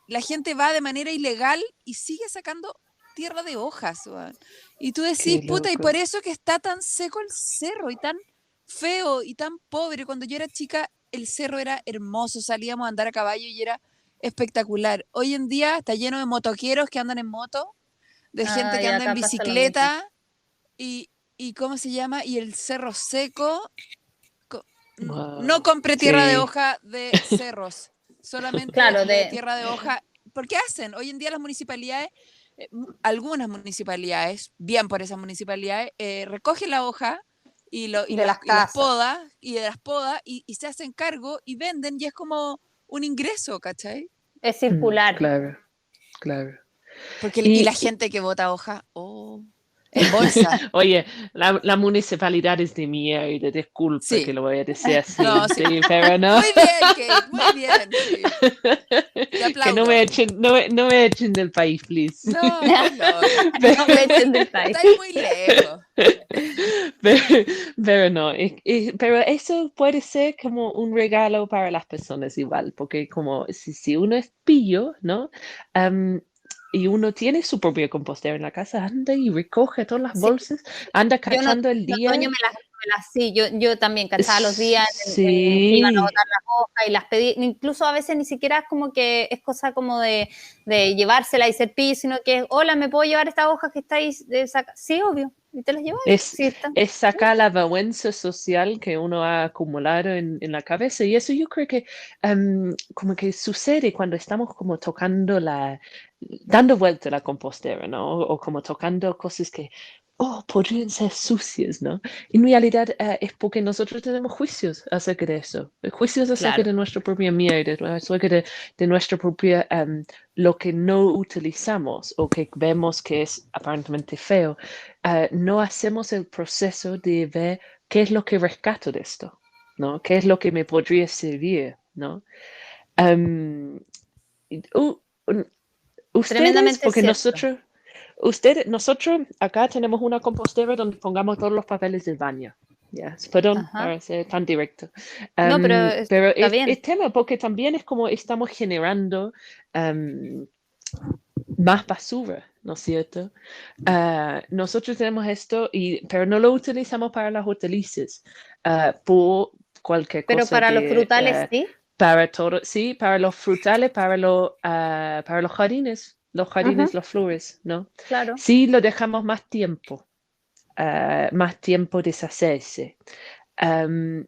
la gente va de manera ilegal y sigue sacando tierra de hojas, weón. Y tú decís, Qué puta, y loco. por eso que está tan seco el cerro y tan feo y tan pobre. Cuando yo era chica, el cerro era hermoso, salíamos a andar a caballo y era espectacular. Hoy en día está lleno de motoqueros que andan en moto, de gente que Y anda en acá pasa lo mismo. bicicleta y ¿cómo se llama? Y el cerro seco. Wow. No compre tierra de Sí. hoja de cerros, solamente Claro, de tierra de hoja. ¿Por qué hacen? Hoy en día las municipalidades, algunas municipalidades, bien por esas municipalidades, recogen la hoja y de las las casas. poda y de las poda y se hacen cargo y venden y es como un ingreso, ¿cachai? Es circular. Claro, claro. Porque y la Y, gente que bota hoja, en bolsa. oye, la municipalidad es de mierda, disculpe Sí. que lo voy a decir así, No, sí. sí, pero no. Muy bien, Kate, muy bien, sí. Te Que no aplaudo. me echen, no me echen del país, please. No, estás loca. No me echen del país. Estáis muy lejos. Pero no, pero eso puede ser como un regalo para las personas igual, porque como si uno es pillo, ¿no? Y uno tiene su propia compostera en la casa, anda y recoge todas las Sí. bolsas, anda Yo no, cachando el en día. otoño sí, yo también cachaba los días que iban a Sí, botar las hojas y las pedí, incluso a veces ni siquiera es como que es cosa como de llevársela y ser pillo, sino que es, hola, ¿me puedo llevar esta hoja que estáis de Sí, obvio, y te las llevas. Sí, está. es sacar la vergüenza social que uno ha acumulado en la cabeza y eso yo creo que como que sucede cuando estamos como dando vuelta a la compostera, ¿no? O como tocando cosas que, podrían ser sucias, ¿no? En realidad es porque nosotros tenemos juicios acerca de eso, juicios acerca Claro. de nuestra propia mierda, ¿no? Acerca de nuestra propia, lo que no utilizamos o que vemos que es aparentemente feo. No hacemos el proceso de ver qué es lo que rescato de esto, ¿no? ¿Qué es lo que me podría servir, ¿no? Ustedes, Tremendamente porque cierto. nosotros acá tenemos una compostera donde pongamos todos los papeles del baño. Yes. Perdón Ajá. para ser tan directo. No, pero pero está bien. es tema porque también es como estamos generando más basura, ¿no es cierto? Nosotros tenemos esto, pero no lo utilizamos para las hortalizas, por cualquier Pero cosa para los frutales, sí. para todo, sí, para los frutales, para los jardines, Ajá, las flores, ¿no? claro. Sí lo dejamos más tiempo deshacerse.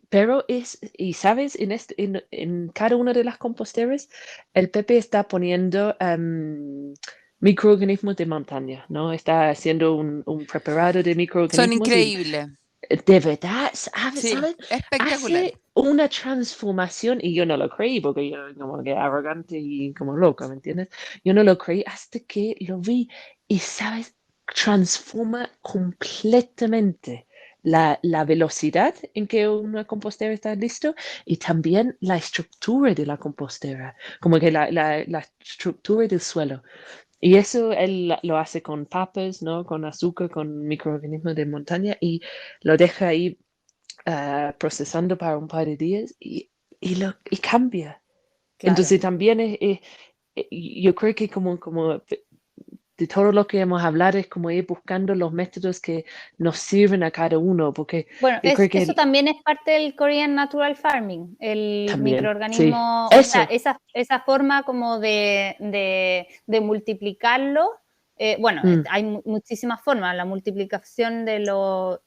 Pero y sabes, en cada una de las composteras, el Pepe está poniendo microorganismos de montaña, ¿no? Está haciendo un preparado de Son microorganismos y increíbles. de verdad, Sí, ¿sabes? espectacular. Hace una transformación y yo no lo creí porque yo como que arrogante y como loca, ¿me entiendes? Yo no lo creí hasta que lo vi y, ¿sabes? Transforma completamente la velocidad en que una compostera está listo y también la estructura de la compostera, como que la estructura del suelo. Y eso él lo hace con papas, ¿no? Con azúcar, con microorganismos de montaña y lo deja ahí procesando para un par de días y cambia. Claro. Entonces también yo creo que como de todo lo que hemos hablado es como ir buscando los métodos que nos sirven a cada uno, porque Bueno, yo creo que eso también es parte del Korean Natural Farming, el también, sí, microorganismo, o sea, eso. esa forma como de multiplicarlo. Bueno, hay muchísimas formas, la multiplicación de los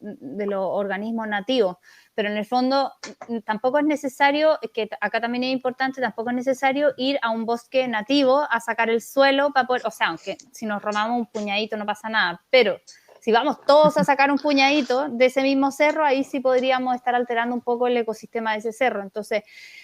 organismos nativos, pero en el fondo tampoco es necesario, que acá también es importante, tampoco es necesario ir a un bosque nativo a sacar el suelo para poder, o sea, aunque si nos robamos un puñadito no pasa nada, pero si vamos todos a sacar un puñadito de ese mismo cerro, ahí sí podríamos estar alterando un poco el ecosistema de ese cerro. Entonces,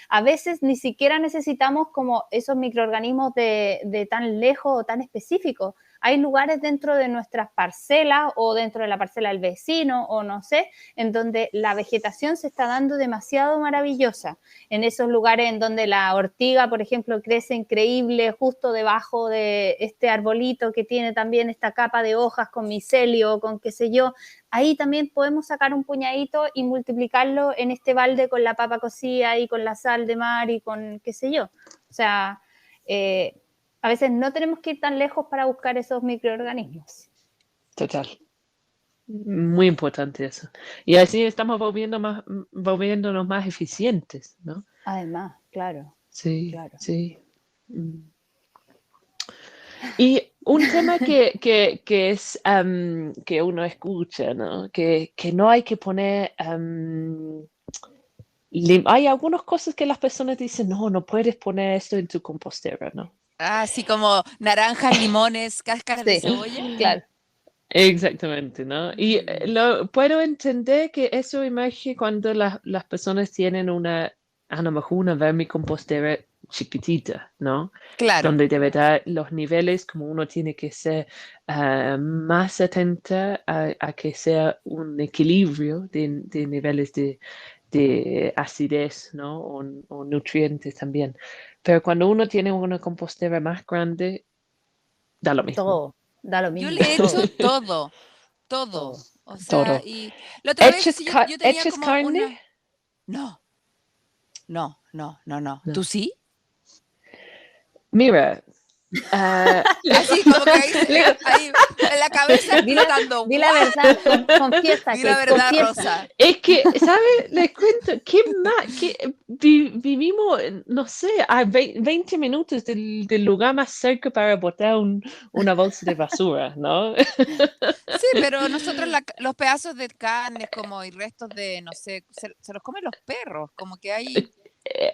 a veces ni siquiera necesitamos como esos microorganismos de tan lejos o tan específicos. Hay lugares dentro de nuestras parcelas o dentro de la parcela del vecino o no sé, en donde la vegetación se está dando demasiado maravillosa. En esos lugares en donde la ortiga, por ejemplo, crece increíble justo debajo de este arbolito que tiene también esta capa de hojas con micelio, con qué sé yo, ahí también podemos sacar un puñadito y multiplicarlo en este balde con la papa cocida y con la sal de mar y con qué sé yo. O sea, a veces no tenemos que ir tan lejos para buscar esos microorganismos. Total. Muy importante eso. Y así estamos volviéndonos más eficientes, ¿no? Además, claro. Sí, Claro. sí. Y un tema que es que uno escucha, ¿no? Que no hay que poner hay algunas cosas que las personas dicen, no puedes poner esto en tu compostera, ¿no? Así como naranjas, limones, cáscaras de Sí, cebolla. claro. Exactamente, ¿no? Y lo puedo entender que eso emerge cuando las personas tienen a lo mejor una vermicompostera chiquitita, ¿no? Claro. Donde de verdad los niveles, como uno tiene que ser más atenta a que sea un equilibrio de niveles de acidez, ¿no? O nutrientes también. Pero cuando uno tiene una compostera más grande, da lo mismo. Todo, da lo Yo mismo. le he todo, hecho todo. todo. O sea, Todo. y la otra vez sí, yo tenía ¿Echas como carne? una... No. No. ¿Tú sí? Mira, Así como que ahí en la cabeza explotando. Di la verdad, confiesa, Di la que verdad, confiesa. Rosa. es que, ¿sabes? Les cuento, ¿qué más? Vivimos, no sé, a 20 minutos del lugar más cerca para botar una bolsa de basura, ¿no? Sí, pero nosotros los pedazos de carne como y restos de, no sé, se los comen los perros, como que hay, ¿no?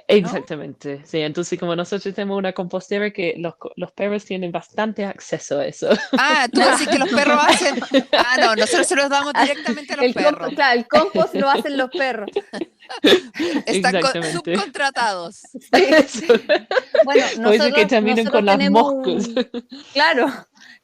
Exactamente, sí. Entonces, como nosotros tenemos una compostera que los perros tienen bastante acceso a eso. Ah, tú decís que los perros hacen. Ah, no, nosotros se los damos directamente a los perros. Claro, el compost lo hacen los perros. Están Exactamente. subcontratados. Sí. Bueno, Por eso que terminan nosotros con las tenemos moscas. claro,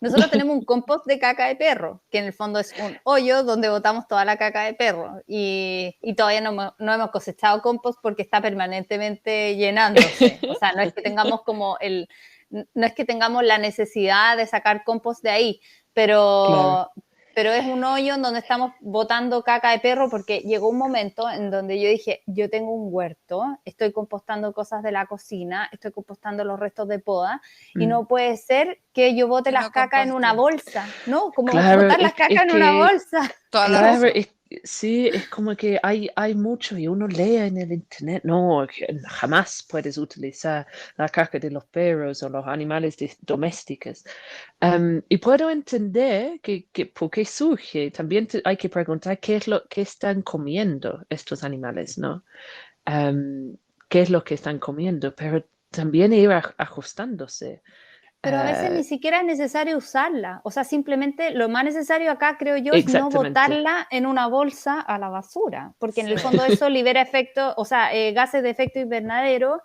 nosotros tenemos un compost de caca de perro, que en el fondo es un hoyo donde botamos toda la caca de perro y todavía no hemos cosechado compost porque está permanentemente llenándose. O sea, no es que tengamos no es que tengamos la necesidad de sacar compost de ahí, Claro. pero es un hoyo en donde estamos botando caca de perro porque llegó un momento en donde yo dije, yo tengo un huerto, estoy compostando cosas de la cocina, estoy compostando los restos de poda y no puede ser que yo bote Que las no cacas en una composte. bolsa, ¿no? Como Claro, botar las cacas en una bolsa. Toda la claro, razón. sí, es como que hay mucho y uno lee en el internet, no, que jamás puedes utilizar la caca de los perros o los animales domésticos. Y puedo entender que por qué surge. También hay que preguntar qué es lo que están comiendo estos animales, ¿no? Em, ¿Qué es lo que están comiendo? Pero también ir ajustándose. Pero a veces ni siquiera es necesario usarla. O sea, simplemente lo más necesario acá, creo yo, es no Exactamente. botarla en una bolsa a la basura, porque en el Sí. fondo eso libera efectos, o sea, gases de efecto invernadero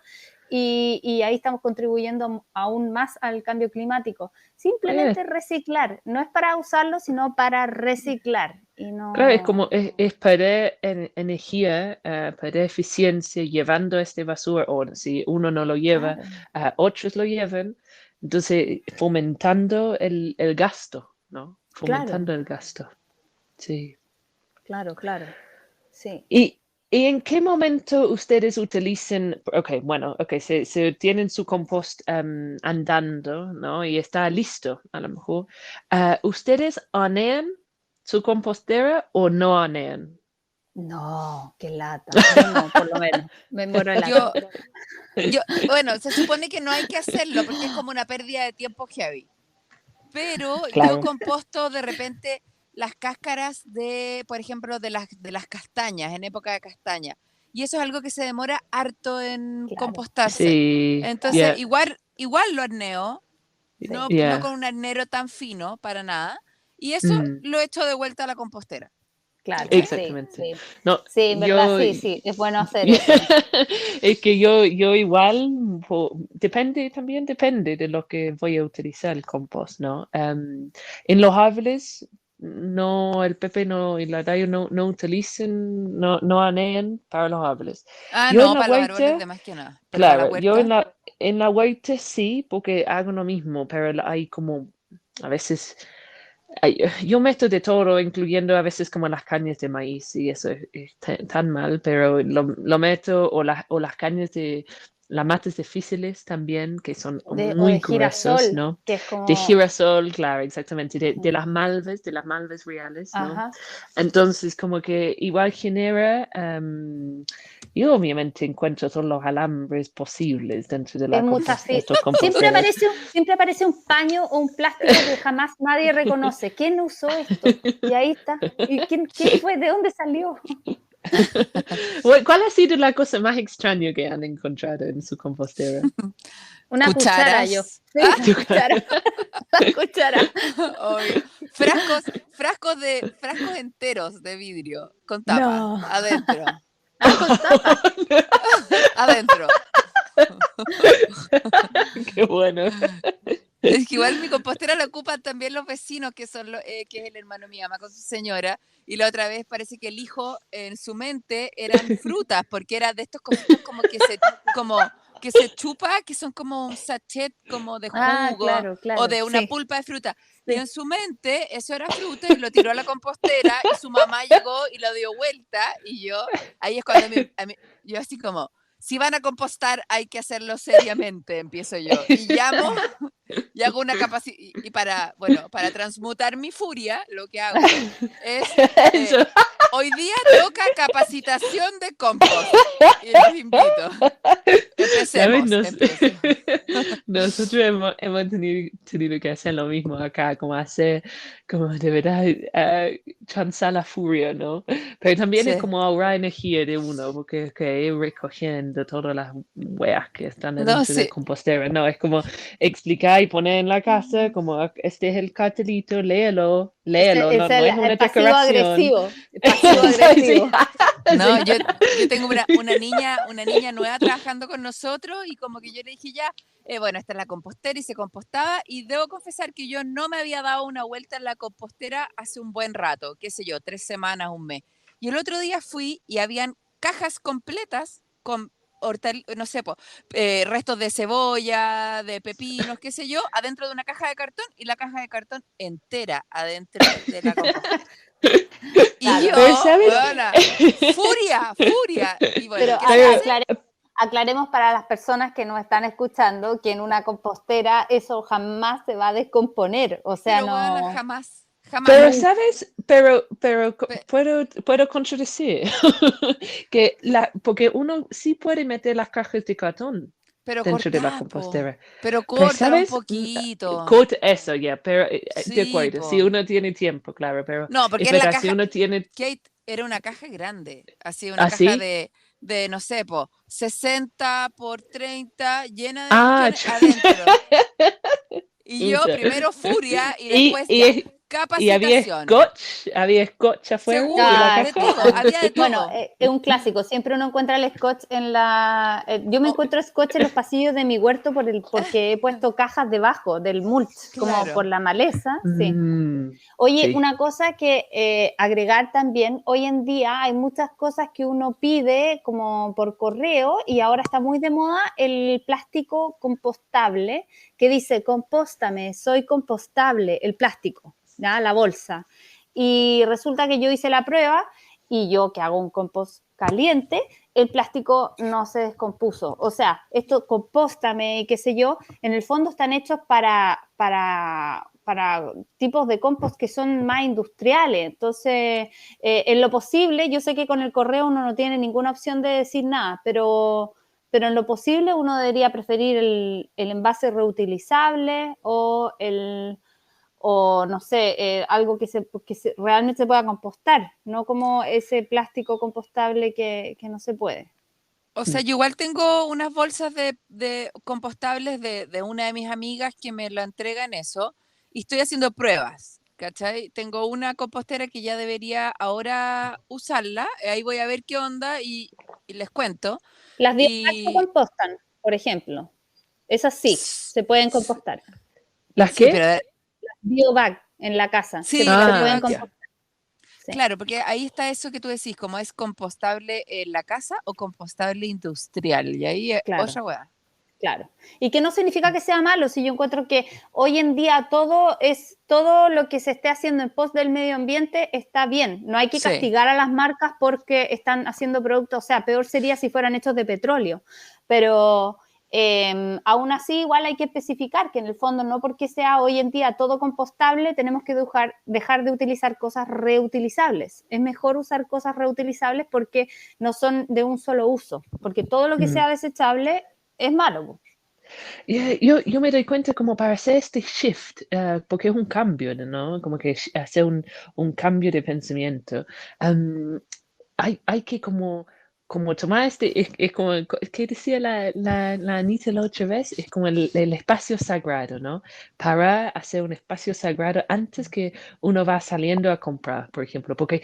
y ahí estamos contribuyendo aún más al cambio climático. Simplemente reciclar. No es para usarlo, sino para reciclar. Y no... Claro, es como es perder energía, perder eficiencia llevando este basura, o si uno no lo lleva, Claro. otros lo llevan, entonces fomentando el gasto, ¿no? Fomentando el gasto, sí. Claro, claro, sí. ¿Y en qué momento ustedes utilizan, bueno, se tienen su compost andando, ¿no? Y está listo, a lo mejor. ¿Ustedes hornean su compostera o no hornean? No, qué lata. Yo no, por lo menos. Me muero de lata. Bueno, se supone que no hay que hacerlo porque es como una pérdida de tiempo heavy. Pero yo Claro. composto de repente las cáscaras por ejemplo, de las castañas, en época de castaña. Y eso es algo que se demora harto en Claro. compostarse. Sí, Entonces, igual lo horneo, no yeah. con un hornero tan fino para nada. Y eso lo echo de vuelta a la compostera. Claro, Exactamente. sí. No, Sí, en verdad sí, es bueno hacer eso. Es que yo igual, depende de lo que voy a utilizar el compost, ¿no? En los árboles, no, el Pepe no, y la Dayo no utilizan, no anean para los árboles. Yo en No, la para los árboles huerta, de más que nada. Pero para la claro, yo huerta, en la huerta sí, porque hago lo mismo, pero hay como, a veces... Yo meto de todo, incluyendo a veces como las cañas de maíz, y eso es tan mal, pero lo meto, o las cañas de las matas difíciles también, que son O muy de gruesos, girasol, ¿no? que es como... De girasol, claro, exactamente, de las malvas reales, ¿no? Ajá. Entonces, como que igual genera, yo obviamente encuentro todos los alambres posibles dentro de Es mucha estos siempre composteros. aparece un paño o un plástico que jamás nadie reconoce. ¿Quién usó esto? Y ahí está. ¿Y quién fue? ¿De dónde salió? ¿Cuál ha sido la cosa más extraña que han encontrado en su compostera? Una cuchara, yo. cucharas. Sí, una cuchara. Una cuchara. Obvio. Frascos enteros de vidrio con tapa No. adentro. Con tapa. Adentro. Qué bueno. Es que igual mi compostera la ocupan también los vecinos, que es el hermano de mi mamá con su señora, y la otra vez parece que el hijo en su mente eran frutas, porque era de estos cositos como que se chupa, que son como un sachet como de jugo Claro. o de una Sí. pulpa de fruta. Sí. Y en su mente eso era fruta y lo tiró a la compostera y su mamá llegó y lo dio vuelta y ahí es cuando yo así como, si van a compostar hay que hacerlo seriamente, empiezo yo. Y llamo y hago una capacitación, y para transmutar mi furia, lo que hago es, hoy día toca capacitación de compost, y los invito. Empecemos. Nosotros hemos tenido que hacer lo mismo acá, como de verdad, transar la furia, ¿no? Pero también es como ahorrar energía de uno, porque ir recogiendo todas las weas que están dentro del compostero, ¿no? Es como explicar y poner en la casa, como este es el cartelito, léelo, no es una decoración. Pasivo agresivo. No, yo tengo una niña nueva trabajando con nosotros y como que yo le dije ya, bueno, esta es la compostera y se compostaba y debo confesar que yo no me había dado una vuelta en la compostera hace un buen rato, qué sé yo, 3 semanas, un mes. Y el otro día fui y habían cajas completas con no sé, restos de cebolla, de pepinos, qué sé yo, adentro de una caja de cartón y la caja de cartón entera adentro de la compostera. Y furia. Y bueno, pero aclaremos para las personas que nos están escuchando que en una compostera eso jamás se va a descomponer. O sea, pero no. Bueno, Jamás. Pero, ¿sabes? Pero Pe- puedo contradecir que porque uno sí puede meter las cajas de cartón Pero dentro de la cortá, po. compostera. Pero Pero, córtala un ¿sabes? poquito. Corta eso, ya, pero de Sí, acuerdo, si po. uno tiene tiempo, claro, pero No, porque es es la verdad, si caja. uno tiene Kate era una caja grande, así una caja así, no sé, po, 60 por 30 llena de ah, cuestiones adentro. Y yo chuta. primero furia y Y, después ya, y, y capacitación. había scotch afuera de la Seguro, Ah, de sí, caja. todo, también. había de Bueno, todo. es un clásico. Siempre uno encuentra el scotch en la. Yo me Oh, encuentro scotch en los pasillos de mi huerto porque he puesto cajas debajo del mulch, como por claro. la maleza. Sí. Mm, Oye, sí. una cosa que agregar también, hoy en día hay muchas cosas que uno pide como por correo y ahora está muy de moda el plástico compostable que dice, compóstame, soy compostable, el plástico, ¿ya? La bolsa. Y resulta que yo hice la prueba y yo que hago un compost caliente, el plástico no se descompuso. O sea, esto compóstame y qué sé yo, en el fondo están hechos para tipos de compost que son más industriales. Entonces, en lo posible, yo sé que con el correo uno no tiene ninguna opción de decir nada, pero en lo posible uno debería preferir el envase reutilizable o no sé, algo realmente se pueda compostar, no como ese plástico compostable que no se puede. O sea, Mm. yo igual tengo unas bolsas de compostables de una de mis amigas que me lo entrega en eso y estoy haciendo pruebas, ¿cachai? Tengo una compostera que ya debería ahora usarla, ahí voy a ver qué onda y les cuento. Las biogas se Y compostan, por ejemplo. Esas sí, s- se pueden s- compostar. ¿Las sí, qué? pero Biobag en la casa, sí, las se pueden Ah, biobags, ya. compostar. Sí. claro, porque ahí está eso que tú decís, como es compostable en la casa o compostable industrial, y ahí Claro. otra weá. Claro. Y que no significa que sea malo, si yo encuentro que hoy en día todo lo que se esté haciendo en pos del medio ambiente está bien. No hay que Sí. castigar a las marcas porque están haciendo productos, o sea, peor sería si fueran hechos de petróleo. Pero aún así, igual hay que especificar que en el fondo no porque sea hoy en día todo compostable, tenemos que dejar de utilizar cosas reutilizables. Es mejor usar cosas reutilizables porque no son de un solo uso, porque todo lo que Mm. sea desechable es malo. Yo me doy cuenta como para hacer este shift, porque es un cambio, ¿no? Como que hacer un cambio de pensamiento. am, hay que como tomar es como, ¿qué decía la Anita la otra vez? Es como el espacio sagrado, ¿no? Para hacer un espacio sagrado antes que uno va saliendo a comprar, por ejemplo, porque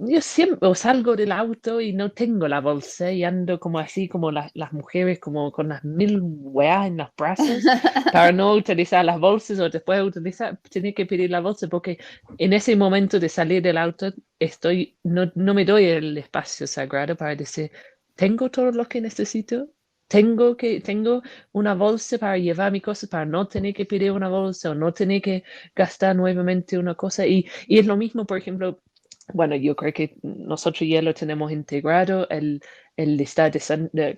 yo siempre salgo del auto y no tengo la bolsa y ando como así, como las mujeres, como con las mil weas en los brazos para no utilizar las bolsas o después de utilizar, tener que pedir la bolsa porque en ese momento de salir del auto no me doy el espacio sagrado para decir, tengo todo lo que necesito. Tengo una bolsa para llevar mi cosa, para no tener que pedir una bolsa o no tener que gastar nuevamente una cosa. Y es lo mismo, por ejemplo, bueno, yo creo que nosotros ya lo tenemos integrado, el estar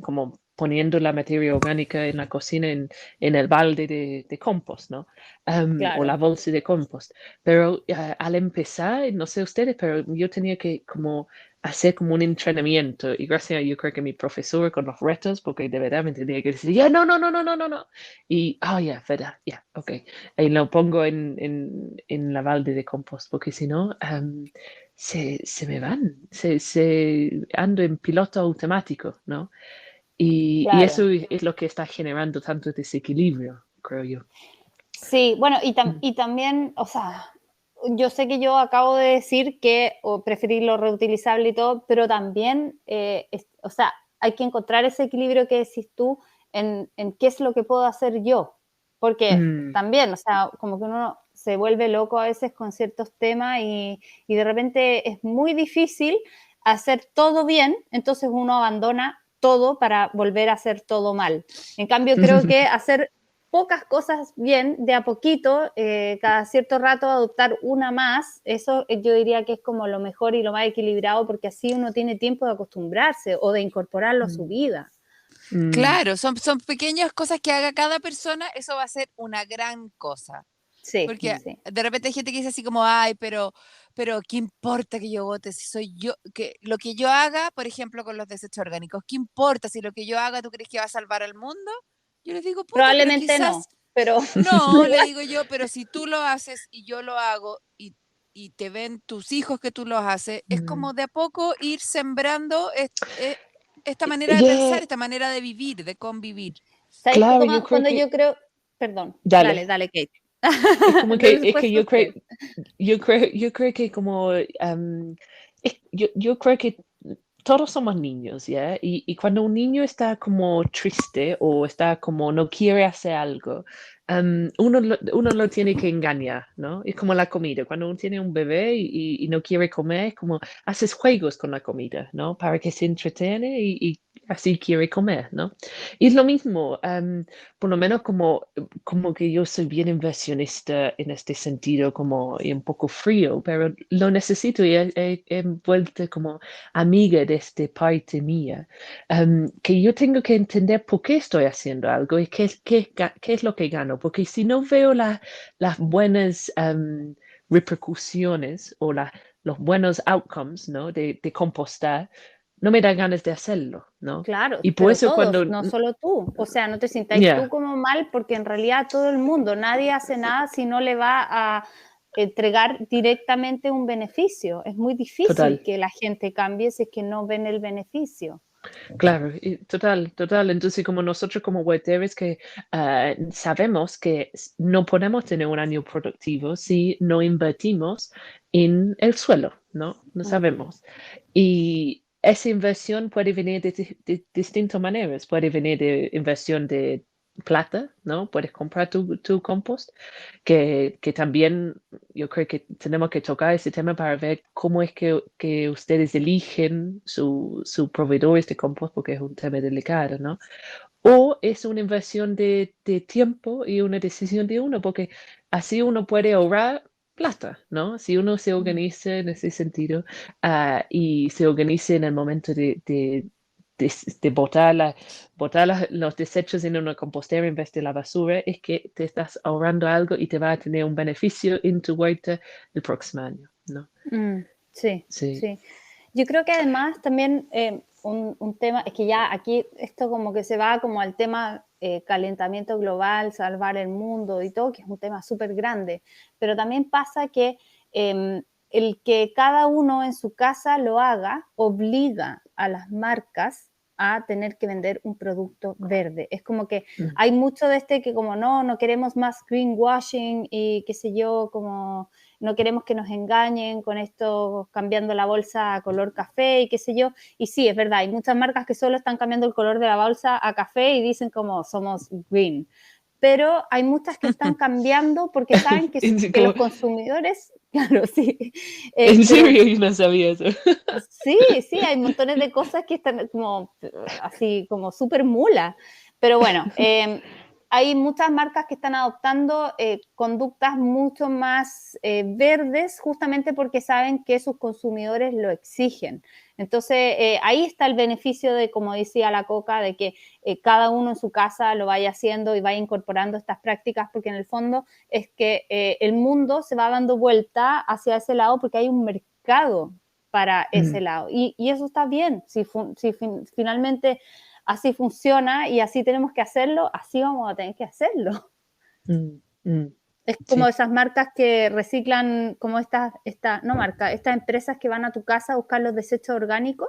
como poniendo la materia orgánica en la cocina en el balde de compost, ¿no? O Claro, la bolsa de compost. Pero al empezar, no sé ustedes, pero yo tenía que como hacer como un entrenamiento y gracias a yo creo que mi profesor con los retos, porque de verdad me tenía que decir, ya, no, no, no, no, no, no, no. Y, ya, verdad, ya, ok. Y lo pongo en la balde de compost, porque si no, se me van, ando en piloto automático, ¿no? Y claro. eso es lo que está generando tanto desequilibrio, creo yo. Sí, bueno, Mm. y también, o sea, yo sé que yo acabo de decir que preferir lo reutilizable y todo, pero también, o sea, hay que encontrar ese equilibrio que decís tú en qué es lo que puedo hacer yo. Porque Mm, también, o sea, como que uno se vuelve loco a veces con ciertos temas y de repente es muy difícil hacer todo bien, entonces uno abandona todo para volver a hacer todo mal. En cambio, creo que hacer pocas cosas bien, de a poquito, cada cierto rato adoptar una más, eso yo diría que es como lo mejor y lo más equilibrado, porque así uno tiene tiempo de acostumbrarse o de incorporarlo a su mm, vida. mm, Claro, son pequeñas cosas que haga cada persona, eso va a ser una gran cosa. Sí, Porque sí. de repente hay gente que dice así como, ay, pero ¿qué importa que yo vote si soy yo? Que lo que yo haga, por ejemplo, con los desechos orgánicos, ¿qué importa si lo que yo haga tú crees que va a salvar al mundo? Yo les digo, puta, pero Probablemente no, quizás, pero no, le igual, digo yo, pero si tú lo haces y yo lo hago y te ven tus hijos que tú lo haces, es Mm. como de a poco ir sembrando esta manera de Yeah, pensar, esta manera de vivir, de convivir. ¿sabes claro, yo cómo? creo Cuando que, yo creo, perdón, dale, dale, dale, Kate. es como es Después que usted. yo creo que como, yo creo que todos somos niños, ¿ya? Y cuando un niño está como triste o está como no quiere hacer algo, uno lo tiene que engañar, ¿no? Es como la comida. Cuando uno tiene un bebé y no quiere comer, es como haces juegos con la comida, ¿no? Para que se entretiene y así quiere comer, ¿no? Y es lo mismo, por lo menos como que yo soy bien inversionista en este sentido, como y un poco frío, pero lo necesito y he vuelto como amiga de esta parte mía, que yo tengo que entender por qué estoy haciendo algo y qué es lo que gano, porque si no veo las buenas repercusiones o los buenos outcomes, ¿no? de compostar, no me da ganas de hacerlo, ¿no? Claro, Y por pero eso todos, cuando, no solo tú. O sea, no te sintáis tú ya, como mal porque en realidad todo el mundo, nadie hace nada si no le va a entregar directamente un beneficio. Es muy difícil total. que la gente cambie si es que no ven el beneficio. Claro, y total, total. Entonces, como nosotros como huerteros que sabemos que no podemos tener un año productivo si no invertimos en el suelo, ¿no? No Mm, sabemos. Y esa inversión puede venir de distintas maneras. Puede venir de inversión de plata, ¿no? Puedes comprar tu compost, que también yo creo que tenemos que tocar ese tema para ver cómo es que ustedes eligen su proveedores de compost, porque es un tema delicado, ¿no? O es una inversión de tiempo y una decisión de uno, porque así uno puede ahorrar plata, ¿no? Si uno se mm. organiza en ese sentido y se organiza en el momento de botar los desechos en una compostera en vez de la basura, es que te estás ahorrando algo y te va a tener un beneficio en tu huerta el próximo año, ¿no? Sí, Sí. sí. Yo creo que además también un tema, es que ya aquí esto como que se va como al tema calentamiento global, salvar el mundo y todo, que es un tema súper grande, pero también pasa que el que cada uno en su casa lo haga obliga a las marcas a tener que vender un producto verde. Es como que Mm. hay mucho de este que como no queremos más greenwashing y qué sé yo, como no queremos que nos engañen con esto cambiando la bolsa a color café y qué sé yo. Y sí, es verdad, hay muchas marcas que solo están cambiando el color de la bolsa a café y dicen como somos green. Pero hay muchas que están cambiando porque saben que los consumidores, claro, sí, En pero serio, yo no sabía eso. sí, sí, hay montones de cosas que están como así, como súper mula. Pero bueno, hay muchas marcas que están adoptando conductas mucho más verdes justamente porque saben que sus consumidores lo exigen. Entonces, ahí está el beneficio de, como decía la Coca, de que cada uno en su casa lo vaya haciendo y vaya incorporando estas prácticas, porque en el fondo es que el mundo se va dando vuelta hacia ese lado porque hay un mercado para ese lado. Y eso está bien, si finalmente así funciona y así tenemos que hacerlo, así vamos a tener que hacerlo. Mm, mm, Es como sí. esas marcas que reciclan, como estas empresas que van a tu casa a buscar los desechos orgánicos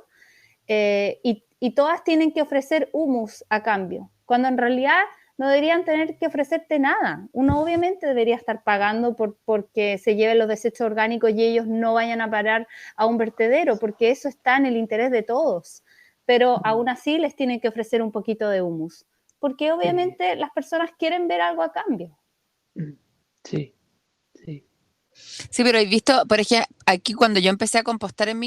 y todas tienen que ofrecer humus a cambio, cuando en realidad no deberían tener que ofrecerte nada. Uno obviamente debería estar pagando porque se lleven los desechos orgánicos y ellos no vayan a parar a un vertedero, porque eso está en el interés de todos. Pero aún así les tienen que ofrecer un poquito de humus, porque Sí, obviamente las personas quieren ver algo a cambio. mm, sí, sí. Sí, pero he visto, por ejemplo, aquí cuando yo empecé a compostar en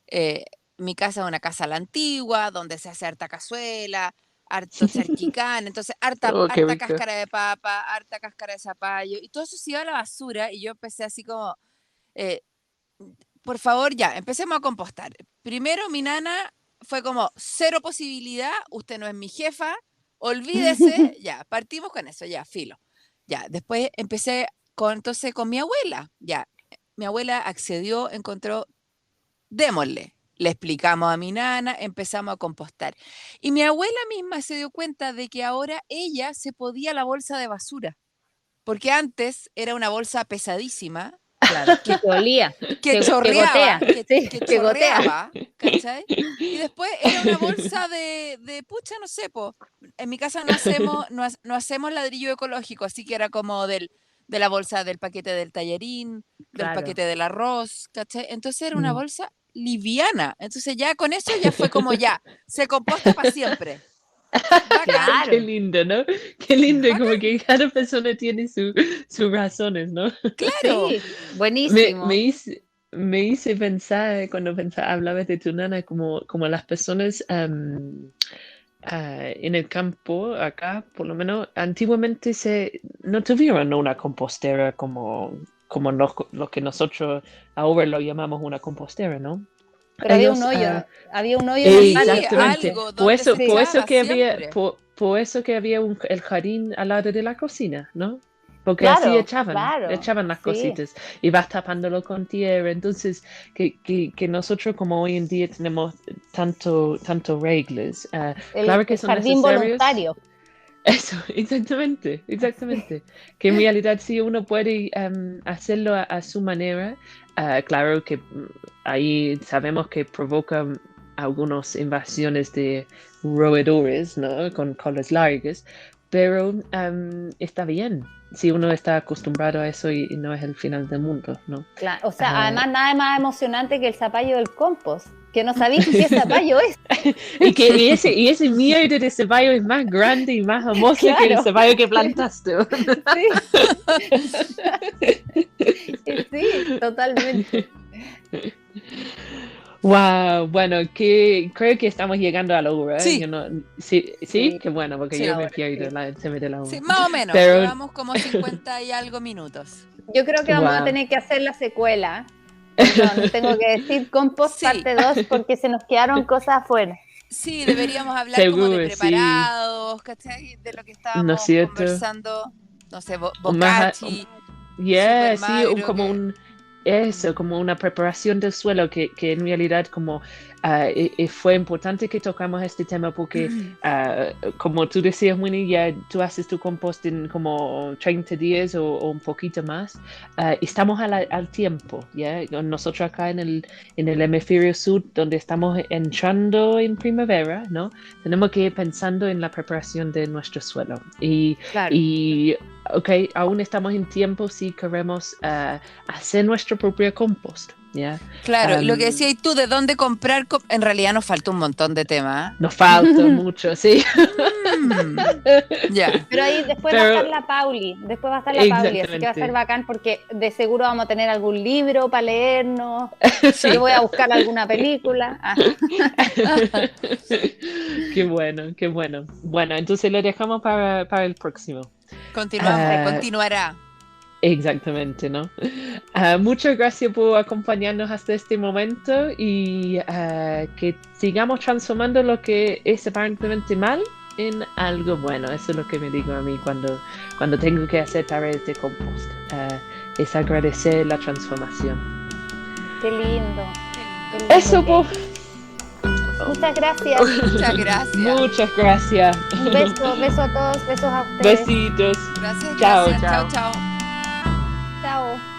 eh, mi casa es una casa a la antigua, donde se hace harta cazuela, harto charquicán, entonces Oh, qué harta rico. cáscara de papa, harta cáscara de zapallo, y todo eso se iba a la basura, y yo empecé así como, eh, por favor, ya, empecemos a compostar. Primero mi nana fue como, cero posibilidad, usted no es mi jefa, olvídese, ya, partimos con eso, ya, filo. Ya, después empecé entonces con mi abuela. Ya, mi abuela accedió, encontró, démosle. Le explicamos a mi nana, empezamos a compostar. Y mi abuela misma se dio cuenta de que ahora ella se podía la bolsa de basura, porque antes era una bolsa pesadísima Claro, que te olía, que que chorreaba, gotea, sí, que que gotea. chorreaba, ¿cachai? Y después era una bolsa de pucha, no sé, po. En mi casa no hacemos ladrillo ecológico, así que era como de la bolsa del paquete del tallarín, del Claro. paquete del arroz, ¿cachai? Entonces era una Mm. bolsa liviana. Entonces ya con eso ya fue como ya, se composta para siempre. Bacán. Claro. Qué lindo, ¿no? Qué lindo, Bacán. como que cada persona tiene sus razones, ¿no? Claro. Sí, buenísimo. Me hice pensar, cuando hablabas de tu nana, como las personas en el campo, acá, por lo menos, antiguamente no tuvieron una compostera como lo que nosotros ahora lo llamamos una compostera, ¿no? Pero había Ellos, un hoyo, había un hoyo en el Sí, patio. exactamente. algo Por donde eso, se por eso echaba que había, siempre. por eso que había el jardín al lado de la cocina, ¿no? Porque Claro, así claro, echaban las sí. cositas y vas tapándolo con tierra. Entonces, que nosotros como hoy en día tenemos tanto reglas, claro que El son jardín necesarios. voluntario. Eso, exactamente. Que en realidad sí uno puede hacerlo a su manera. Claro que ahí sabemos que provoca algunas invasiones de roedores, ¿no? Con colas largas, pero está bien si uno está acostumbrado a eso y no es el final del mundo, ¿no? Claro, o sea, además nada más emocionante que el zapallo del compost, que no sabéis qué zapallo es. Y ese mierda de zapallo es más grande y más famoso que el Claro. zapallo que plantaste. Sí, totalmente. Wow, bueno, creo que estamos llegando a la hora. Sí. Yo sí, Sí. qué bueno, porque Sí, yo me ahora pierdo, sí. se me da la hora. Sí, más o menos. Pero- Llevamos como 50 y algo minutos. Yo creo que vamos a Wow. tener que hacer la secuela. Perdón, tengo que decir compost Sí. parte 2 porque se nos quedaron cosas afuera. Sí, deberíamos hablar como de Seguro, sí. preparados, ¿cachai? De lo que ¿No estábamos es cierto? conversando. No sé, Más- bocachi, Yeah, súper sí, magro, como una preparación del suelo que en realidad como fue importante que tocamos este tema porque como tú decías, Winnie, ya tú haces tu compost en como 30 días o un poquito más. Estamos al tiempo, ¿ya? Nosotros acá en el hemisferio sur, donde estamos entrando en primavera, ¿no? Tenemos que ir pensando en la preparación de nuestro suelo. Claro. Y ok, aún estamos en tiempo si queremos hacer nuestro propio compost, ¿ya? Claro, y lo que decías tú, ¿de dónde comprar? En realidad nos falta un montón de temas. Nos falta mucho, sí. Ya. Pero ahí después va a estar la Pauli, así que va a ser Exactamente. bacán porque de seguro vamos a tener algún libro para leernos, yo voy a buscar alguna película. Qué bueno, qué bueno. Bueno, entonces lo dejamos para el próximo. Continuará. Exactamente, ¿no? Muchas gracias por acompañarnos hasta este momento y que sigamos transformando lo que es aparentemente mal en algo bueno. Eso es lo que me digo a mí cuando tengo que hacer tareas de compost. Es agradecer la transformación. Qué lindo. Eso, pues. Muchas gracias. Muchas gracias. Muchas gracias. Un beso a todos, besos a ustedes. Besitos. Gracias. Chao, Chao, chao. chao. Chao.